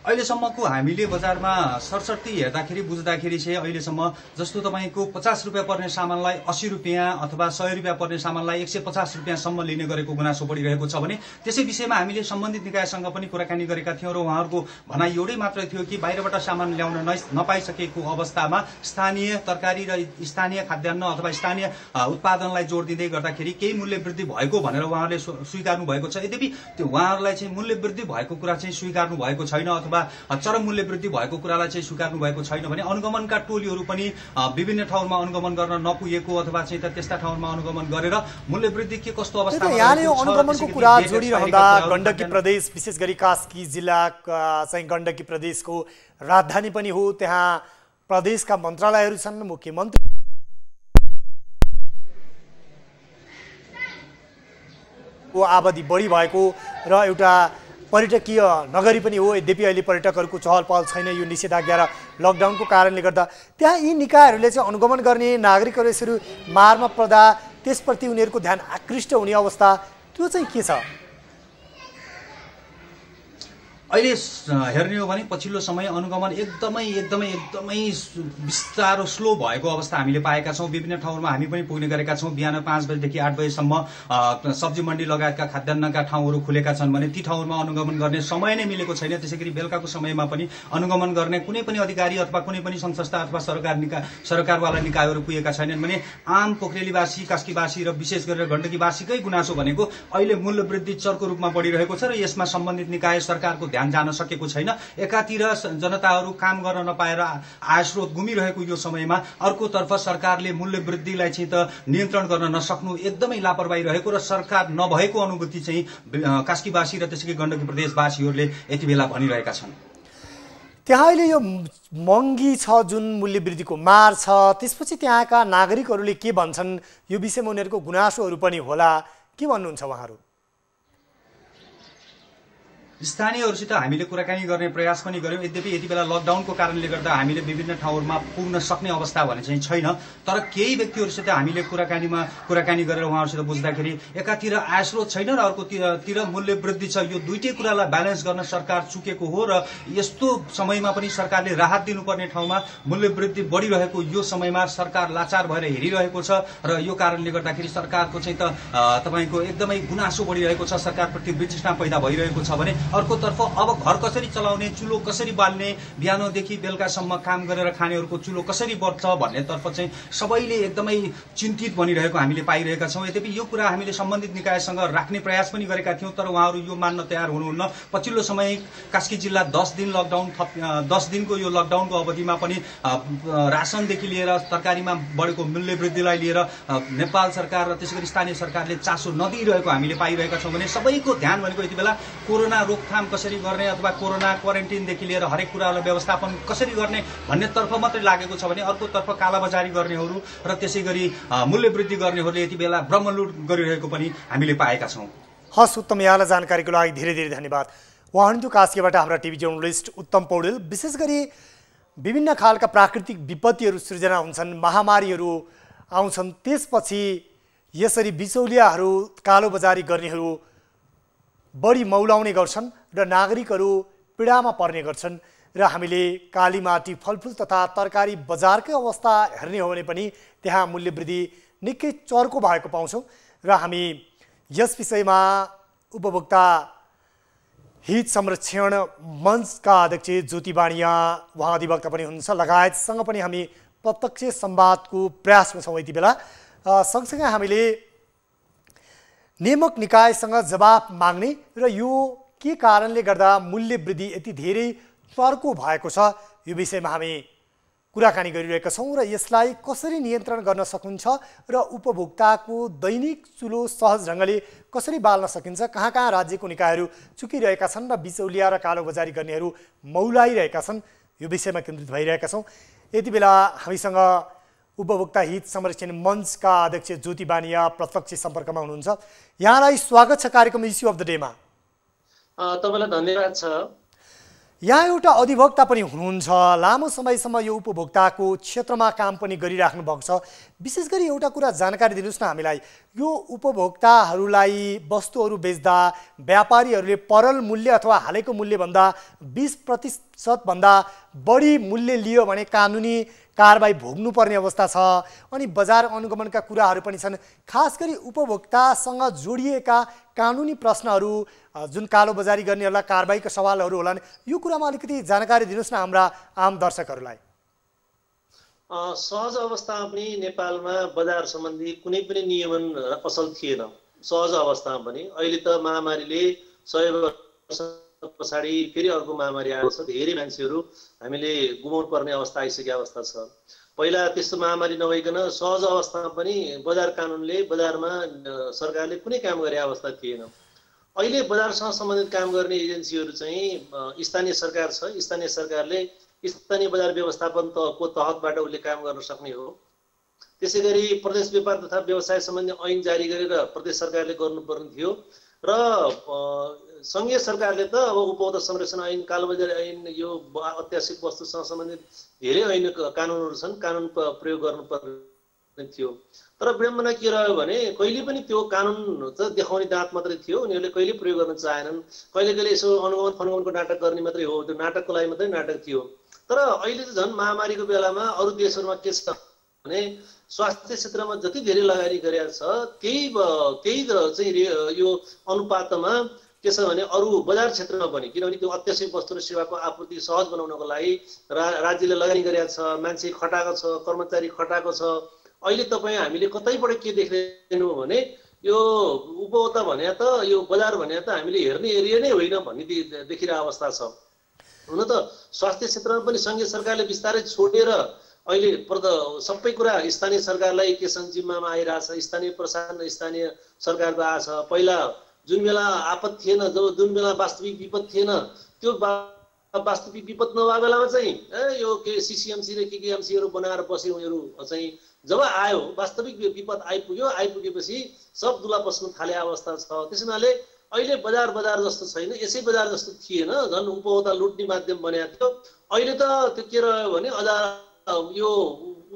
अहिलेसम्मको हामीले बजारमा सरसर्ती हेर्दाखेरि बुझ्दाखेरि चाहिँ अहिलेसम्म जस्तो तपाईँको 50 रुपियाँ पर्ने सामानलाई 80 रुपियाँ अथवा 100 रुपियाँ पर्ने सामानलाई 150 रुपियाँसम्म लिने गरेको गुनासो बढिरहेको छ भने त्यसै विषयमा हामीले सम्बन्धित निकायसँग पनि कुराकानी गरेका थियौँ र उहाँहरूको भनाइ एउटै मात्र थियो कि बाहिरबाट सामान ल्याउन नपाइसकेको अवस्थामा स्थानीय तरकारी र स्थानीय खाद्यान्न अथवा स्थानीय उत्पादनलाई जोड दिँदै गर्दाखेरि केही मूल्य वृद्धि भएको भनेर उहाँहरूले स्वीकार्नु भएको छ। यद्यपि त्यो उहाँहरूलाई चाहिँ मूल्य वृद्धि भएको कुरा चाहिँ स्वीकार्नु भएको छैन अथवा चरम मूल्य वृद्धि भएको कुरालाई चाहिँ स्वीकार्नु भएको छैन भने अनुगमनका टोलीहरू पनि विभिन्न ठाउँमा अनुगमन गर्न नपुगेको अथवा चाहिँ त्यस्ता ठाउँमा अनुगमन गरेर मूल्य वृद्धि के कस्तो अवस्थामा यहाँले अनुगमनको कुरा जोडिरहँदा गण्डकी प्रदेश, विशेष गरी कास्की जिल्ला चाहिँ गण्डकी प्रदेशको राजधानी पनि हो, त्यहाँ प्रदेशका मन्त्रालयहरू छन्, मुख्यमन्त्री को आबादी बढी भएको र एउटा पर्यटकीय नगरी पनि हो। यद्यपि अहिले पर्यटकहरूको चहल पहल छैन यो निषेधाज्ञा र लकडाउनको कारणले गर्दा। त्यहाँ यी निकायहरूले चाहिँ अनुगमन गर्ने, नागरिकहरू यसरी मारमा पर्दा त्यसप्रति उनीहरूको ध्यान आकृष्ट हुने अवस्था त्यो चाहिँ के छ? अहिले हेर्ने हो भने पछिल्लो समय अनुगमन एकदमै बिस्तारो स्लो भएको अवस्था हामीले पाएका छौँ। विभिन्न ठाउँमा हामी पनि पुग्ने गरेका छौँ। बिहान 5 बजेदेखि 8 बजेसम्म सब्जी मण्डी लगायतका खाद्यान्नका ठाउँहरू खुलेका छन् भने ती ठाउँमा अनुगमन गर्ने समय नै मिलेको छैन। त्यसै गरी बेलुकाको समयमा पनि अनुगमन गर्ने कुनै पनि अधिकारी अथवा कुनै पनि सङ्घ संस्था अथवा सरकारवाला निकायहरू पुगेका छैनन् भने आम पोखरेलीवासी, कास्कीवासी र विशेष गरेर गण्डकीवासीकै गुनासो भनेको अहिले मूल्य वृद्धि चर्को रूपमा बढिरहेको छ र यसमा सम्बन्धित निकाय सरकारको ध्यान जान सकेको छैन। एकातिर जनताहरू काम गर्न नपाएर आय स्रोत गुमिरहेको यो समयमा अर्कोतर्फ सरकारले मूल्य वृद्धिलाई चाहिँ त नियन्त्रण गर्न नसक्नु एकदमै लापरवाही रहेको र सरकार नभएको अनुभूति चाहिँ कास्कीवासी र त्यसैगरी गण्डकी प्रदेशवासीहरूले यति बेला भनिरहेका छन्। त्यहाँ अहिले यो महँगी छ, जुन मूल्य वृद्धिको मार छ, त्यसपछि त्यहाँका नागरिकहरूले के भन्छन् यो विषयमा उनीहरूको गुनासोहरू पनि होला, के भन्नुहुन्छ उहाँहरू? स्थानीयहरूसित हामीले कुराकानी गर्ने प्रयास पनि गर्यौं। यद्यपि यति बेला लकडाउनको कारणले गर्दा हामीले विभिन्न ठाउँहरूमा पुग्न सक्ने अवस्था भने चाहिँ छैन, तर केही व्यक्तिहरूसित हामीले कुराकानी गरेर उहाँहरूसित बुझ्दाखेरि एकातिर आय स्रोत छैन र अर्कोतिर मूल्य वृद्धि छ। यो दुईटै कुरालाई ब्यालेन्स गर्न सरकार चुकेको हो र यस्तो समयमा पनि सरकारले राहत दिनुपर्ने ठाउँमा मूल्य वृद्धि बढिरहेको यो समयमा सरकार लाचार भएर हेरिरहेको छ र यो कारणले गर्दाखेरि सरकारको चाहिँ तपाईको एकदमै गुनासो बढिरहेको छ, सरकारप्रति वितृष्णा पैदा भइरहेको छ भने अर्कोतर्फ अब घर कसरी चलाउने, चुलो कसरी बाल्ने, बिहानदेखि बेलुकासम्म काम गरेर खानेहरूको चुलो कसरी बढ्छ भन्नेतर्फ चाहिँ सबैले एकदमै चिन्तित बनिरहेको हामीले पाइरहेका छौँ। यद्यपि यो कुरा हामीले सम्बन्धित निकायसँग राख्ने प्रयास पनि गरेका थियौँ, तर उहाँहरू यो मान्न तयार हुनुहुन्न। पछिल्लो समय कास्की जिल्ला 10 दिन लकडाउन 10 दिनको यो लकडाउनको अवधिमा पनि रासनदेखि लिएर तरकारीमा बढेको मूल्य वृद्धिलाई लिएर नेपाल सरकार र त्यसैगरी स्थानीय सरकारले चासो नदिइरहेको हामीले पाइरहेका छौँ भने सबैको ध्यान भनेको यति बेला कोरोना रोकथाम कसरी गर्ने अथवा कोरोना क्वारेन्टिनदेखि लिएर हरेक कुरालाई व्यवस्थापन कसरी गर्ने भन्नेतर्फ मात्रै लागेको छ भने अर्कोतर्फ कालाबजारी गर्नेहरू र त्यसैगरी मूल्य वृद्धि गर्नेहरूले यति बेला ब्रह्मलुट गरिरहेको पनि हामीले पाएका छौँ। हस् उत्तम, यहाँलाई जानकारीको लागि धेरै धेरै धन्यवाद। उहाँ हुनुहुन्थ्यो कास्कीबाट हाम्रा टिभी जर्नलिस्ट उत्तम पौडेल। विशेष गरी विभिन्न खालका प्राकृतिक विपत्तिहरू सृजना हुन्छन्, महामारीहरू आउँछन्, त्यसपछि यसरी बिचौलियाहरू कालोबजारी गर्नेहरू बढी मौलाउने गर्छन् र नागरिकहरू पीडामा पर्ने गर्छन् र हामीले कालीमाटी फलफुल तथा तरकारी बजारकै अवस्था हेर्ने हो भने पनि त्यहाँ मूल्य वृद्धि निकै चर्को भएको पाउँछौँ र हामी यस विषयमा उपभोक्ता हित संरक्षण मञ्चका अध्यक्ष ज्योति बाणिया, उहाँ अधिवक्ता पनि हुनुहुन्छ, लगायतसँग पनि हामी प्रत्यक्ष संवादको प्रयासमा छौँ यति बेला। सँगसँगै हामीले नियामक निकायसँग जवाफ माग्ने र यो के कारणले गर्दा मूल्य वृद्धि यति धेरै चर्को भएको छ यो विषयमा हामी कुराकानी गरिरहेका छौँ र यसलाई कसरी नियन्त्रण गर्न सकिन्छ र उपभोक्ताको दैनिक चुलो सहज ढङ्गले कसरी बाल्न सकिन्छ, कहाँ कहाँ राज्यको निकायहरू चुकिरहेका छन् र बिचौलिया र कालोबजारी गर्नेहरू मौलाइरहेका छन्, यो विषयमा केन्द्रित भइरहेका छौँ। यति बेला हामीसँग उपभोक्ता हित संरक्षण मञ्चका अध्यक्ष ज्योति बाणिया प्रत्यक्ष सम्पर्कमा हुनुहुन्छ। यहाँलाई स्वागत छ कार्यक्रम इस्यु अफ द डेमा। तपाईँलाई धन्यवाद छ। यहाँ एउटा अधिवक्ता पनि हुनुहुन्छ, लामो समयसम्म यो उपभोक्ताको क्षेत्रमा काम पनि गरिराख्नु भएको छ। विशेष गरी एउटा कुरा जानकारी दिनुहोस् न हामीलाई, यो उपभोक्ताहरूलाई वस्तुहरू बेच्दा व्यापारीहरूले परल मूल्य अथवा हालैको मूल्यभन्दा 20% भन्दा बढी मूल्य लियो भने कानुनी कारबाही भोग्नुपर्ने अवस्था छ। अनि बजार अनुगमनका कुराहरू पनि छन्। खास गरी उपभोक्तासँग जोडिएका कानुनी प्रश्नहरू जुन कालोबजारी गर्नेहरूलाई कारबाहीका सवालहरू होलान्, यो कुरामा अलिकति जानकारी दिनुहोस् न हाम्रा आम दर्शकहरूलाई। सहज अवस्थामा पनि नेपालमा बजार सम्बन्धी कुनै पनि नियमन असल थिएन। सहज अवस्थामा पनि अहिले त महामारीले 100 वर्ष पछाडि फेरि अर्को महामारी आएको छ, धेरै मान्छेहरू हामीले गुमाउनु पर्ने अवस्था आइसकेको अवस्था छ। पहिला त्यस्तो महामारी नभइकन सहज अवस्थामा पनि बजार कानुनले बजारमा सरकारले कुनै काम गरे अवस्था थिएन। अहिले बजारसँग सम्बन्धित काम गर्ने एजेन्सीहरू चाहिँ स्थानीय सरकार छ, स्थानीय सरकारले स्थानीय बजार व्यवस्थापन को तहतबाट उसले काम गर्न सक्ने हो। त्यसै गरी प्रदेश व्यापार तथा व्यवसाय सम्बन्धी ऐन जारी गरेर प्रदेश सरकारले गर्नुपर्ने थियो र सङ्घीय सरकारले त अब उपभोक्ता संरक्षण ऐन, कालोबजारी ऐन, यो अत्यावश्यक वस्तुसँग सम्बन्धित धेरै ऐन कानुनहरू छन्, कानुन प्रयोग गर्नुपर्ने थियो। तर विडम्बना के रह्यो भने कहिले पनि त्यो कानुन त देखाउने दाँत मात्रै थियो, उनीहरूले कहिले प्रयोग गर्न चाहेनन्। कहिले कहिले यसो अनुगमन फनुगमनको नाटक गर्ने मात्रै हो, त्यो नाटकको लागि मात्रै नाटक थियो। तर अहिले चाहिँ झन् महामारीको बेलामा अरू देशहरूमा के छ भने स्वास्थ्य क्षेत्रमा जति धेरै लगानी गरेका छ त्यही चाहिँ यो अनुपातमा के छ भने अरू बजार क्षेत्रमा पनि, किनभने त्यो अत्यावश्यक वस्तु र सेवाको आपूर्ति सहज बनाउनको लागि राज्यले लगानी गरेका छ, मान्छे खटाएको छ, कर्मचारी खटाएको छ। अहिले तपाईँ हामीले कतैबाट के देख्दैनौँ भने यो उपभोक्ता भने त यो बजार भने त हामीले हेर्ने एरिया नै होइन भन्ने देखिरहेको अवस्था छ। हुन त स्वास्थ्य क्षेत्रमा पनि सङ्घीय सरकारले बिस्तारै छोडेर अहिले सबै कुरा स्थानीय सरकारलाई केसँग जिम्मामा आइरहेछ, स्थानीय प्रशासन स्थानीय सरकारको आछ। पहिला जुन बेला आपत थिएन, जुन बेला वास्तविक विपद थिएन, त्यो वास्तविक विपद नभएको बेलामा चाहिँ यो के सिसिएमसी र केकेएमसीहरू बनाएर बसे उनीहरू चाहिँ जब आयो वास्तविक विपद आइपुगेपछि सब दुला पस्न थाले अवस्था छ। त्यस हुनाले अहिले बजार जस्तो छैन, यसै बजार जस्तो थिएन, झन् उपभोक्ता लुट्ने माध्यम बनेको थियो। अहिले त त्यो के रह्यो भने अझ यो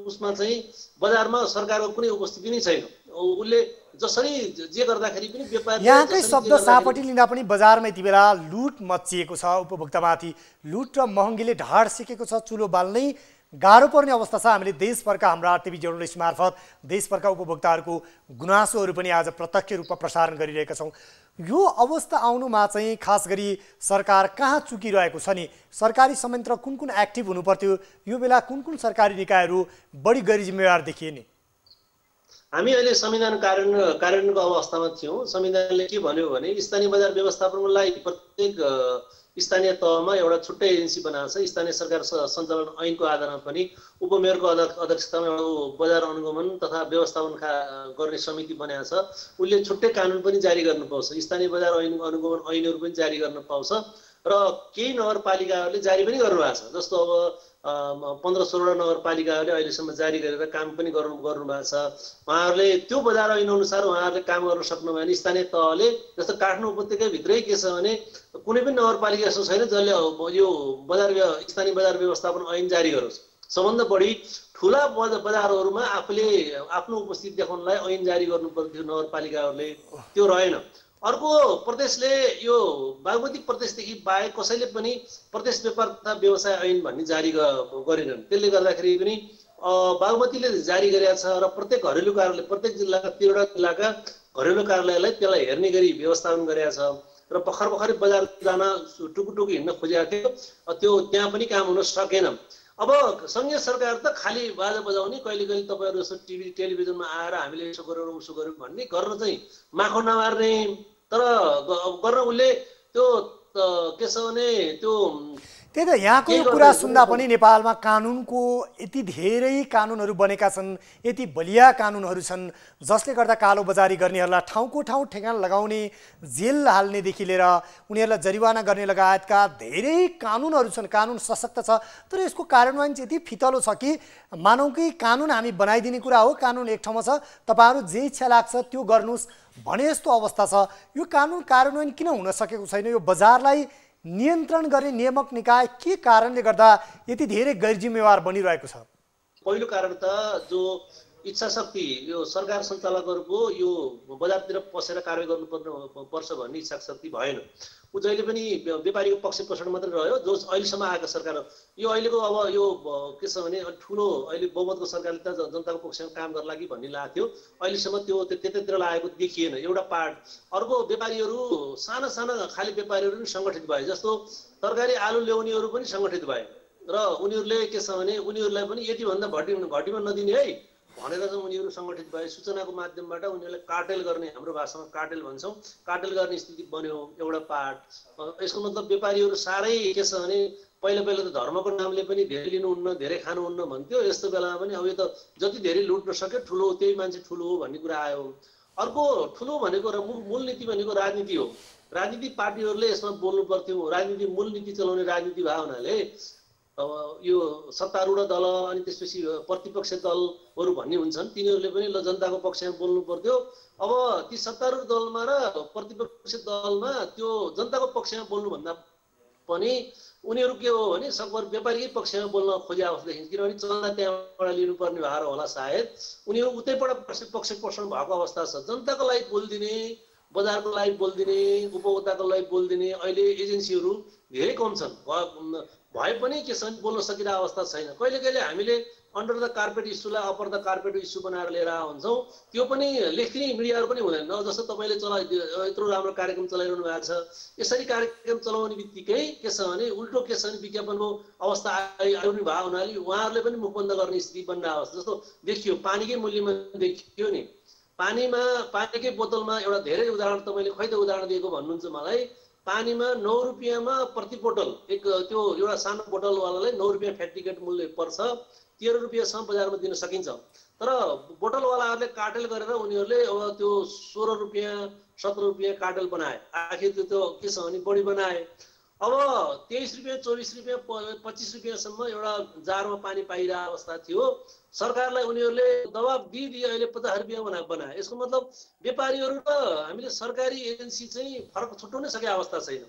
उसमा चाहिँ बजारमा सरकारको कुनै उपस्थिति नै छैन। उसले जसरी जे गर्दाखेरि पनि व्यापारी यहाँकै शब्द सापटी लिँदा पनि बजारमा यति बेला लुट मचिएको छ, उपभोक्तामाथि लुट र महँगीले ढाड सेकेको छ, चुलो बाल्नै गाह्रो पर्ने अवस्था छ। हामीले देशभरका हाम्रा टिभी जर्नलिस्ट मार्फत देशभरका उपभोक्ताहरूको गुनासोहरू पनि आज प्रत्यक्ष रूपमा प्रसारण गरिरहेका छौँ। यो अवस्था आउनुमा चाहिँ खास गरी सरकार कहाँ चुकिरहेको छ नि? सरकारी संयन्त्र कुन कुन एक्टिभ हुनु पर्थ्यो? यो बेला कुन कुन सरकारी निकायहरू बढी गैर जिम्मेवार देखिए नि? हामी अहिले संविधान कार्यान्वयनको अवस्थामा थियौँ। संविधानले के भन्यो भने स्थानीय बजार व्यवस्थापनलाई प्रत्येक स्थानीय तहमा एउटा छुट्टै एजेन्सी बनाएको छ। स्थानीय सरकार सञ्चालन ऐनको आधारमा पनि उपमेयरको अध्यक्षतामा एउटा बजार अनुगमन तथा व्यवस्थापन गर्ने समिति बनाएको छ। उसले छुट्टै कानुन पनि जारी गर्न पाउँछ, स्थानीय बजार अनुगमन ऐनहरू पनि जारी गर्न पाउँछ र केही नगरपालिकाहरूले जारी पनि गर्नुभएको छ। जस्तो अब 15-16 नगरपालिकाहरूले अहिलेसम्म जारी गरेर काम पनि गर्नुभएको छ। उहाँहरूले त्यो बजार ऐन अनुसार उहाँहरूले काम गर्न सक्नु भने स्थानीय तहले, जस्तो काठमाडौँ उपत्यकाभित्रै के छ भने कुनै पनि नगरपालिका यस्तो छैन जसले यो स्थानीय बजार व्यवस्थापन ऐन जारी गरोस्। सबभन्दा बढी ठुला बजारहरूमा आफूले आफ्नो उपस्थिति देखाउनलाई ऐन जारी गर्नु पर्थ्यो नगरपालिकाहरूले, त्यो रहेन। अर्को प्रदेशले यो बागमती प्रदेशदेखि बाहेक कसैले पनि प्रदेश व्यापार तथा व्यवसाय ऐन भन्ने जारी गरेनन्। त्यसले गर्दाखेरि पनि बागमतीले जारी गरेका छ र प्रत्येक घरेलु कार्यालय, प्रत्येक जिल्लाका 13वटा जिल्लाका घरेलु कार्यालयलाई त्यसलाई हेर्ने गरी व्यवस्थापन गरेका छ र भर्खरै बजार जान टुकु हिँड्न खोजेको थियो, त्यो त्यहाँ पनि काम हुन सकेन। अब सङ्घीय सरकार त खालि बाजा बजाउने, कहिले कहिले तपाईँहरू जस्तो टेलिभिजनमा आएर हामीले यसो गऱ्यौँ उसो गऱ्यौँ भन्ने, गर्न चाहिँ माखो नमार्ने, तर गर्न उसले त्यो के छ भने त्यो त्यही त यहाँको कुरा सुन्दा पनि नेपालमा कानुनको यति धेरै कानुनहरू बनेका छन्, यति बलिया कानुनहरू छन् जसले गर्दा कालो बजारी गर्नेहरूलाई ठाउँको ठाउँ ठेगान लगाउने, जेल हाल्नेदेखि लिएर उनीहरूलाई जरिवाना गर्ने लगायतका धेरै कानुनहरू छन्। कानुन सशक्त छ, तर यसको कार्यान्वयन चाहिँ यति फितलो छ कि मानौँ कि कानुन हामी बनाइदिने कुरा हो, कानुन एक ठाउँमा छ, तपाईँहरू जे इच्छा लाग्छ त्यो गर्नुहोस् भने जस्तो अवस्था छ। यो कानुन कार्यान्वयन किन हुन सकेको छैन? यो बजारलाई नियन्त्रण गर्ने नियामक निकाय के कारणले गर्दा यति धेरै गैर जिम्मेवार बनिरहेको छ? पहिलो कारण त जो इच्छा शक्ति, यो सरकार सञ्चालकहरूको यो बजारतिर पसेर कारबाही गर्नुपर्छ भन्ने इच्छा शक्ति भएन। ऊ जहिले पनि व्यापारीको पक्ष पोषण मात्रै रह्यो। जो अहिलेसम्म आएको सरकार, यो अहिलेको अब यो के छ भने ठुलो अहिले बहुमतको सरकारले त जनताको पक्षमा काम गर्न लागि भन्ने लागेको थियो, अहिलेसम्म त्यो त्यतातिर लागेको देखिएन। एउटा पार्ट। अर्को व्यापारीहरू साना खाली व्यापारीहरू पनि सङ्गठित भए, जस्तो तरकारी आलु ल्याउनेहरू पनि सङ्गठित भए र उनीहरूले के छ भने उनीहरूलाई पनि यतिभन्दा घटीमा नदिने है भनेर चाहिँ उनीहरू सङ्गठित भए। सूचनाको माध्यमबाट उनीहरूलाई कार्टेल गर्ने, हाम्रो भाषामा कार्टेल भन्छौँ, कार्टेल गर्ने स्थिति बन्यो एउटा पार्ट। यसको मतलब व्यापारीहरू साह्रै के छ भने पहिला त धर्मको नामले पनि धेरै लिनुहुन्न, धेरै खानुहुन्न भन्थ्यो। यस्तो बेलामा पनि अब यो त जति धेरै लुट्न सक्यो ठुलो त्यही मान्छे ठुलो हो भन्ने कुरा आयो। अर्को ठुलो भनेको र मूल नीति भनेको राजनीति हो। राजनीतिक पार्टीहरूले यसमा बोल्नु पर्थ्यो। राजनीति मूल नीति चलाउने राजनीति भए हुनाले अब यो सत्तारूढ दल अनि त्यसपछि प्रतिपक्ष दलहरू भन्ने हुन्छन्, तिनीहरूले पनि ल जनताको पक्षमा बोल्नु पर्थ्यो। अब ती सत्तारूढ दलमा र प्रतिपक्ष दलमा त्यो जनताको पक्षमा बोल्नुभन्दा पनि उनीहरू के हो भने सकभर व्यापारीकै पक्षमा बोल्न खोजे अवस्था देखिन्छ। किनभने चन्दा त्यहाँबाट लिनुपर्ने भएर होला सायद, उनीहरू उतैबाट पक्ष पोषण भएको अवस्था छ। जनताको लागि बोलिदिने, बजारको लागि बोलिदिने, उपभोक्ताको लागि बोलिदिने अहिले एजेन्सीहरू धेरै कम छन्। भए पनि के छ बोल्न सकिरहेको अवस्था छैन। कहिले हामीले अन्डर द कार्पेट इस्युलाई अप्पर द कार्पेट इस्यु बनाएर लिएर हुन्छौँ, त्यो पनि लेख्ने मिडियाहरू पनि हुँदैन। जस्तो तपाईँले यत्रो राम्रो कार्यक्रम चलाइरहनु भएको छ, यसरी कार्यक्रम चलाउने बित्तिकै के छ भने उल्टो के छ भने विज्ञापनको अवस्था आउने भए हुनाले उहाँहरूले पनि मुखबन्द गर्ने स्थिति बन्ने अवस्था जस्तो देखियो। पानीकै मूल्यमा देखियो नि, पानीकै बोतलमा एउटा धेरै उदाहरण तपाईँले खै त उदाहरण दिएको भन्नुहुन्छ मलाई। पानीमा 9 रुपियाँमा प्रति बोतल त्यो एउटा सानो बोतलवालालाई 9 रुपियाँ फ्याट टिकट मूल्य पर्छ, 13 रुपियाँसम्म बजारमा दिन सकिन्छ। तर बोतलवालाहरूले कार्टेल गरेर उनीहरूले अब त्यो 16 रुपियाँ 17 रुपियाँ कार्टेल बनाए। आखिर त्यो के छ भने बढी बनाए। अब 23 रुपियाँ 24 रुपियाँ 25 रुपियाँसम्म एउटा जारमा पानी पाइरहेको अवस्था थियो। सरकारलाई उनीहरूले दबाब दिई अहिले 50 रुपियाँ बनाए। यसको मतलब व्यापारीहरू र हामीले सरकारी एजेन्सी चाहिँ फरक छुट्याउन सकेको अवस्था छैन।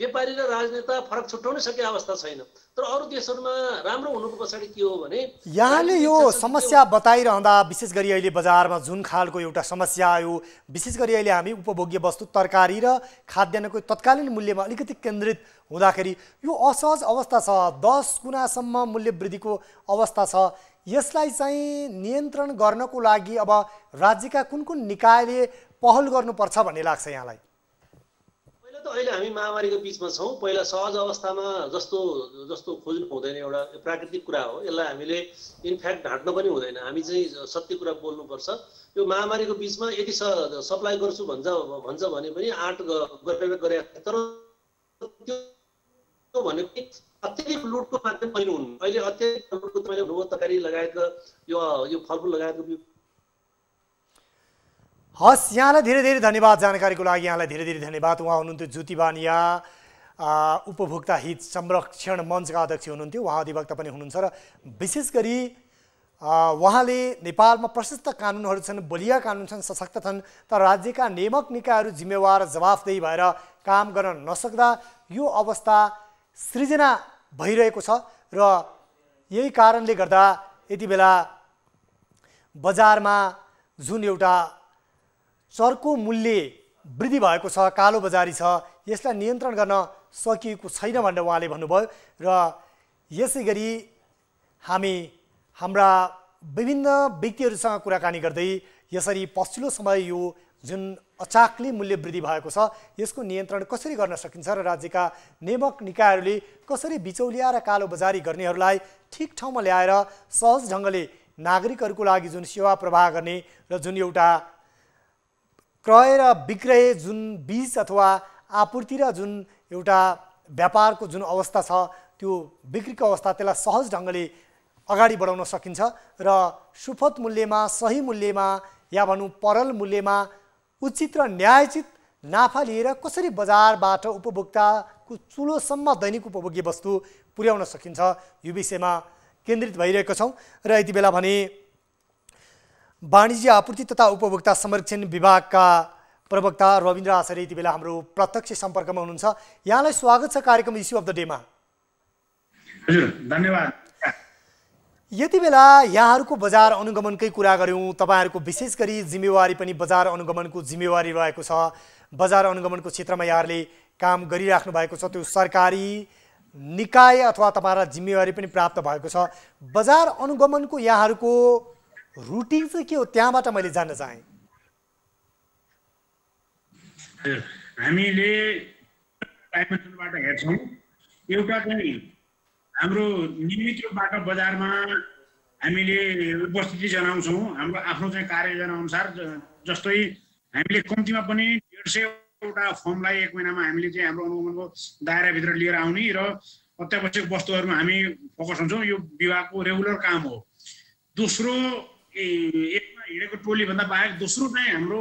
व्यापारी र राजनेता फरक छुट्याउन सकेको अवस्था छैन। तर अरू देशहरूमा राम्रो हुनुको पछाडि के हो भने यहाँले यो समस्या बताइरहँदा विशेष गरी अहिले बजारमा जुन खालको एउटा समस्या आयो, विशेष गरी अहिले हामी उपभोग्य वस्तु तरकारी र खाद्यान्नको तत्कालीन मूल्यमा अलिकति केन्द्रित हुँदाखेरि यो असहज अवस्था छ, 10 गुणासम्म मूल्य वृद्धिको अवस्था छ। यसलाई चाहिँ नियन्त्रण गर्नको लागि अब राज्यका कुन कुन निकायले पहल गर्नुपर्छ भन्ने लाग्छ यहाँलाई? पहिला त अहिले हामी महामारीको बीचमा छौँ। पहिला सहज अवस्थामा जस्तो खोज्नु हुँदैन, एउटा प्राकृतिक कुरा हो। यसलाई हामीले इनफ्याक्ट ढाँट्न पनि हुँदैन। हामी चाहिँ सत्य कुरा बोल्नुपर्छ। यो महामारीको बीचमा यदि सप्लाई गर्छु भन्छ भने पनि आँट गरेर गरे, तर त्यो भनेको अत्यधिक लुटको माध्यम पनि हुनु। अहिले अत्यधिक लुटको मैले तरकारी लगायतका यो फलफुल लगायतको। हस्, यहाँलाई धेरै धेरै धन्यवाद जानकारीको लागि। यहाँलाई धेरै धेरै धन्यवाद। उहाँ हुनुहुन्थ्यो ज्योति बानिया, उपभोक्ता हित संरक्षण मञ्चका अध्यक्ष हुनुहुन्थ्यो। उहाँ अधिवक्ता पनि हुनुहुन्छ र विशेष गरी उहाँले नेपालमा प्रशस्त कानुनहरू छन्, बलिया कानुन छन्, सशक्त छन्, तर राज्यका नियामक निकायहरू जिम्मेवार जवाफदेही भएर काम गर्न नसक्दा यो अवस्था सृजना भइरहेको छ। र यही कारणले गर्दा यति बेला बजारमा जुन एउटा चर्को मूल्य वृद्धि भएको छ, कालो बजारी छ, यसलाई नियन्त्रण गर्न सकिएको छैन भनेर उहाँले भन्नुभयो। र यसै गरी हामी हाम्रा विभिन्न व्यक्तिहरूसँग कुराकानी गर्दै यसरी पछिल्लो समय यो जुन अचाक्ली मूल्य वृद्धि भएको छ यसको नियन्त्रण कसरी गर्न सकिन्छ र राज्यका नियामक निकायहरूले कसरी बिचौलिया र कालो बजारी गर्नेहरूलाई ठिक ठाउँमा ल्याएर सहज ढङ्गले नागरिकहरूको लागि जुन सेवा प्रवाह गर्ने र जुन एउटा क्रय र विक्रय जुन बीच अथवा आपूर्ति र जुन एउटा व्यापारको जुन अवस्था छ त्यो बिक्रीको अवस्था त्यसलाई सहज ढङ्गले अगाडि बढाउन सकिन्छ र सुपथ मूल्यमा, सही मूल्यमा या भनौँ परल मूल्यमा उचित र न्यायोचित नाफा लिएर कसरी बजारबाट उपभोक्ताको चुलोसम्म दैनिक उपभोग्य वस्तु पुर्याउन सकिन्छ यो विषयमा केन्द्रित भइरहेका छौँ। र यति बेला भने वाणिज्य आपूर्ति तथा उपभोक्ता संरक्षण विभागका प्रवक्ता रविन्द्र आचार्य यति बेला हाम्रो प्रत्यक्ष सम्पर्कमा हुनुहुन्छ। यहाँलाई स्वागत छ कार्यक्रम इस्यु अफ द डेमा। हजुर, धन्यवाद। यति बेला यहाँहरूको बजार अनुगमनकै कुरा गऱ्यौँ। तपाईँहरूको विशेष गरी जिम्मेवारी पनि बजार अनुगमनको जिम्मेवारी रहेको छ। बजार अनुगमनको क्षेत्रमा यहाँहरूले काम गरिराख्नु भएको छ। त्यो सरकारी निकाय अथवा तपाईँहरूलाई जिम्मेवारी पनि प्राप्त भएको छ। बजार अनुगमनको यहाँहरूको रुटिन चाहिँ के हो त्यहाँबाट मैले जान्न चाहेँ। हामीले डाइमेन्सनबाट हेर्छौँ। एउटा चाहिँ हाम्रो नियमित रूपबाट बजारमा हामीले उपस्थिति जनाउँछौँ हाम्रो आफ्नो चाहिँ कार्ययोजना अनुसार। जस्तै हामीले कम्तीमा पनि 150वटा फर्मलाई एक महिनामा हामीले चाहिँ हाम्रो अनुगमनको दायराभित्र लिएर आउने र अत्यावश्यक वस्तुहरूमा हामी फोकस हुन्छौँ। यो विभागको रेगुलर काम हो। दोस्रो, एकमा हिँडेको टोलीभन्दा बाहेक दोस्रो चाहिँ हाम्रो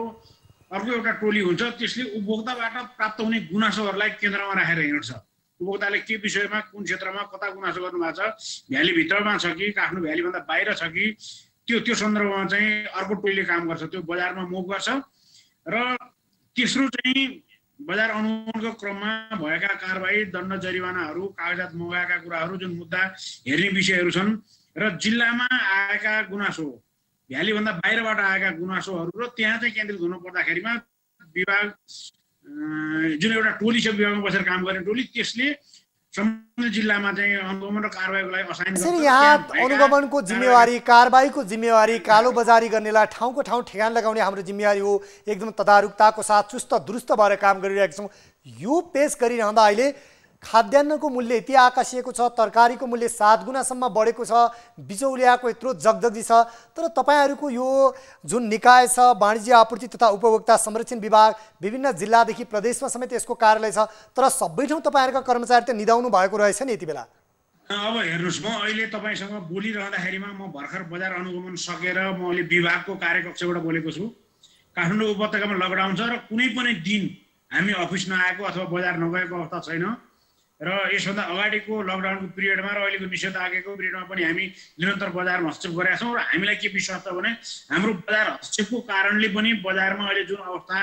अर्को एउटा टोली हुन्छ। त्यसले उपभोक्ताबाट प्राप्त हुने गुनासोहरूलाई केन्द्रमा राखेर हिँड्छ। उपभोक्ताले के विषयमा, कुन क्षेत्रमा कता गुनासो गर्नुभएको छ, भ्यालीभित्रमा छ कि आफ्नो भ्यालीभन्दा बाहिर छ कि, त्यो सन्दर्भमा चाहिँ अर्को टोलीले काम गर्छ। त्यो बजारमा मुभ गर्छ। र तेस्रो चाहिँ बजार अनुगमनको क्रममा भएका कारबाही, दण्ड, जरिवानाहरू, कागजात मगाएका कुराहरू, जुन मुद्दा हेर्ने विषयहरू छन् र जिल्लामा आएका गुनासो, भ्यालीभन्दा बाहिरबाट आएका गुनासोहरू र त्यहाँ चाहिँ केन्द्रित हुनु पर्दाखेरिमा विभाग जुन एउटा टोली छ, विभागमा बसेर काम गर्ने टोली, त्यसले सम्बन्धित जिल्लामा चाहिँ अनुगमन र कारबाहीको लागि असाइन गर्छ। यहाँ अनुगमनको जिम्मेवारी, कारबाहीको जिम्मेवारी, कालो बजारी गर्नेलाई ठाउँको ठाउँ ठेगान लगाउने हाम्रो जिम्मेवारी हो। एकदम तदारुकताको साथ चुस्त दुरुस्त भएर काम गरिरहेका छौँ। यो पेश गरिरहँदा अहिले खाद्यान्नको मूल्य यति आकाशिएको छ, तरकारीको मूल्य 7 गुणासम्म बढेको छ, बिचौलियाको यत्रो जगजगी छ। तर तपाईँहरूको यो जुन निकाय छ, वाणिज्य आपूर्ति तथा उपभोक्ता संरक्षण विभाग, विभिन्न जिल्लादेखि प्रदेशमा समेत यसको कार्यालय छ, तर सबै ठाउँ तपाईँहरूका कर्मचारी त निदाउनु भएको रहेछ नि यति बेला। अब हेर्नुहोस्, म अहिले तपाईँसँग बोलिरहँदाखेरिमा म भर्खर बजार अनुगमन सकेर म अहिले विभागको कार्यकक्षबाट बोलेको छु। काठमाडौँ उपत्यकामा लकडाउन छ र कुनै पनि दिन हामी अफिस नआएको अथवा बजार नगएको अवस्था छैन। र यसभन्दा अगाडिको लकडाउनको पिरियडमा र अहिलेको निषेधाज्ञाको पिरियडमा पनि हामी निरन्तर बजारमा हस्तक्षेप गरेका छौँ र हामीलाई के विश्वास छ भने हाम्रो बजार हस्तक्षेपको कारणले पनि बजारमा अहिले जुन अवस्था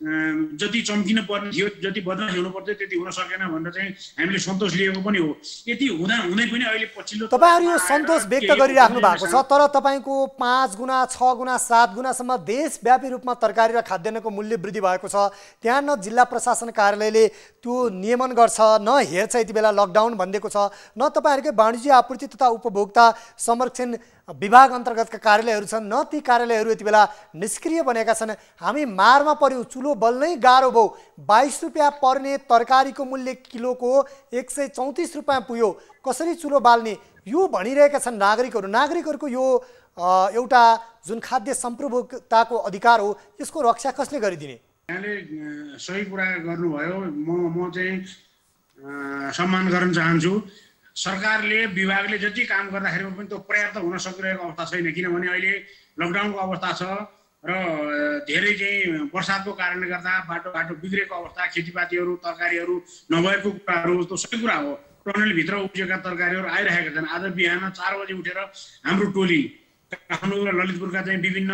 जति चम्किन पर्ने थियो, जति बदमास हुनु पर्थ्यो त्यति हुन सकेन भनेर चाहिँ हामीले सन्तोष लिएको पनि हो। यति हुँदा हुँदै पनि अहिले पछिल्लो तपाईहरु यो सन्तोष व्यक्त गरिराख्नु भएको छ, तर तपाईको 5 गुना 6 गुना 7 गुनासम्म देशव्यापी रूपमा तरकारी र खाद्यान्नको मूल्य वृद्धि भएको छ। त्यहाँ न जिल्ला प्रशासन कार्यालयले त्यो नियमन गर्छ, न हेर्छ यति बेला लकडाउन भनिदिएको छ, न तपाईहरुकै वाणिज्य आपूर्ति तथा उपभोक्ता संरक्षण विभाग अन्तर्गतका कार्यालयहरू छन्, न ती कार्यालयहरू यति बेला निष्क्रिय बनेका छन्। हामी मारमा पर्यौं, चुलो बल्नै गाह्रो भयो। 22 रुपियाँ पर्ने तरकारीको मूल्य किलोको 134 रुपियाँ पुग्यो। कसरी चुलो बाल्ने यो भनिरहेका छन् नागरिकहरू। नागरिकहरूको यो एउटा जुन खाद्य सम्प्रभुताको अधिकार हो, यसको रक्षा कसले गरिदिने? यहाँले सही कुरा गर्नुभयो। म चाहिँ सम्मान गर्न चाहन्छु। सरकारले विभागले जति काम गर्दाखेरि पनि त्यो पर्याप्त हुन सकिरहेको अवस्था छैन, किनभने अहिले लकडाउनको अवस्था छ र धेरै चाहिँ वर्षाको कारणले गर्दा बाटो बिग्रेको अवस्था, खेतीपातीहरू तरकारीहरू नभएको कुराहरू त्यो सबै कुरा हो। टनलभित्र उब्जेका तरकारीहरू आइरहेका छन्। आज बिहान 4 बजे उठेर हाम्रो टोली काठमाडौँ र ललितपुरका चाहिँ विभिन्न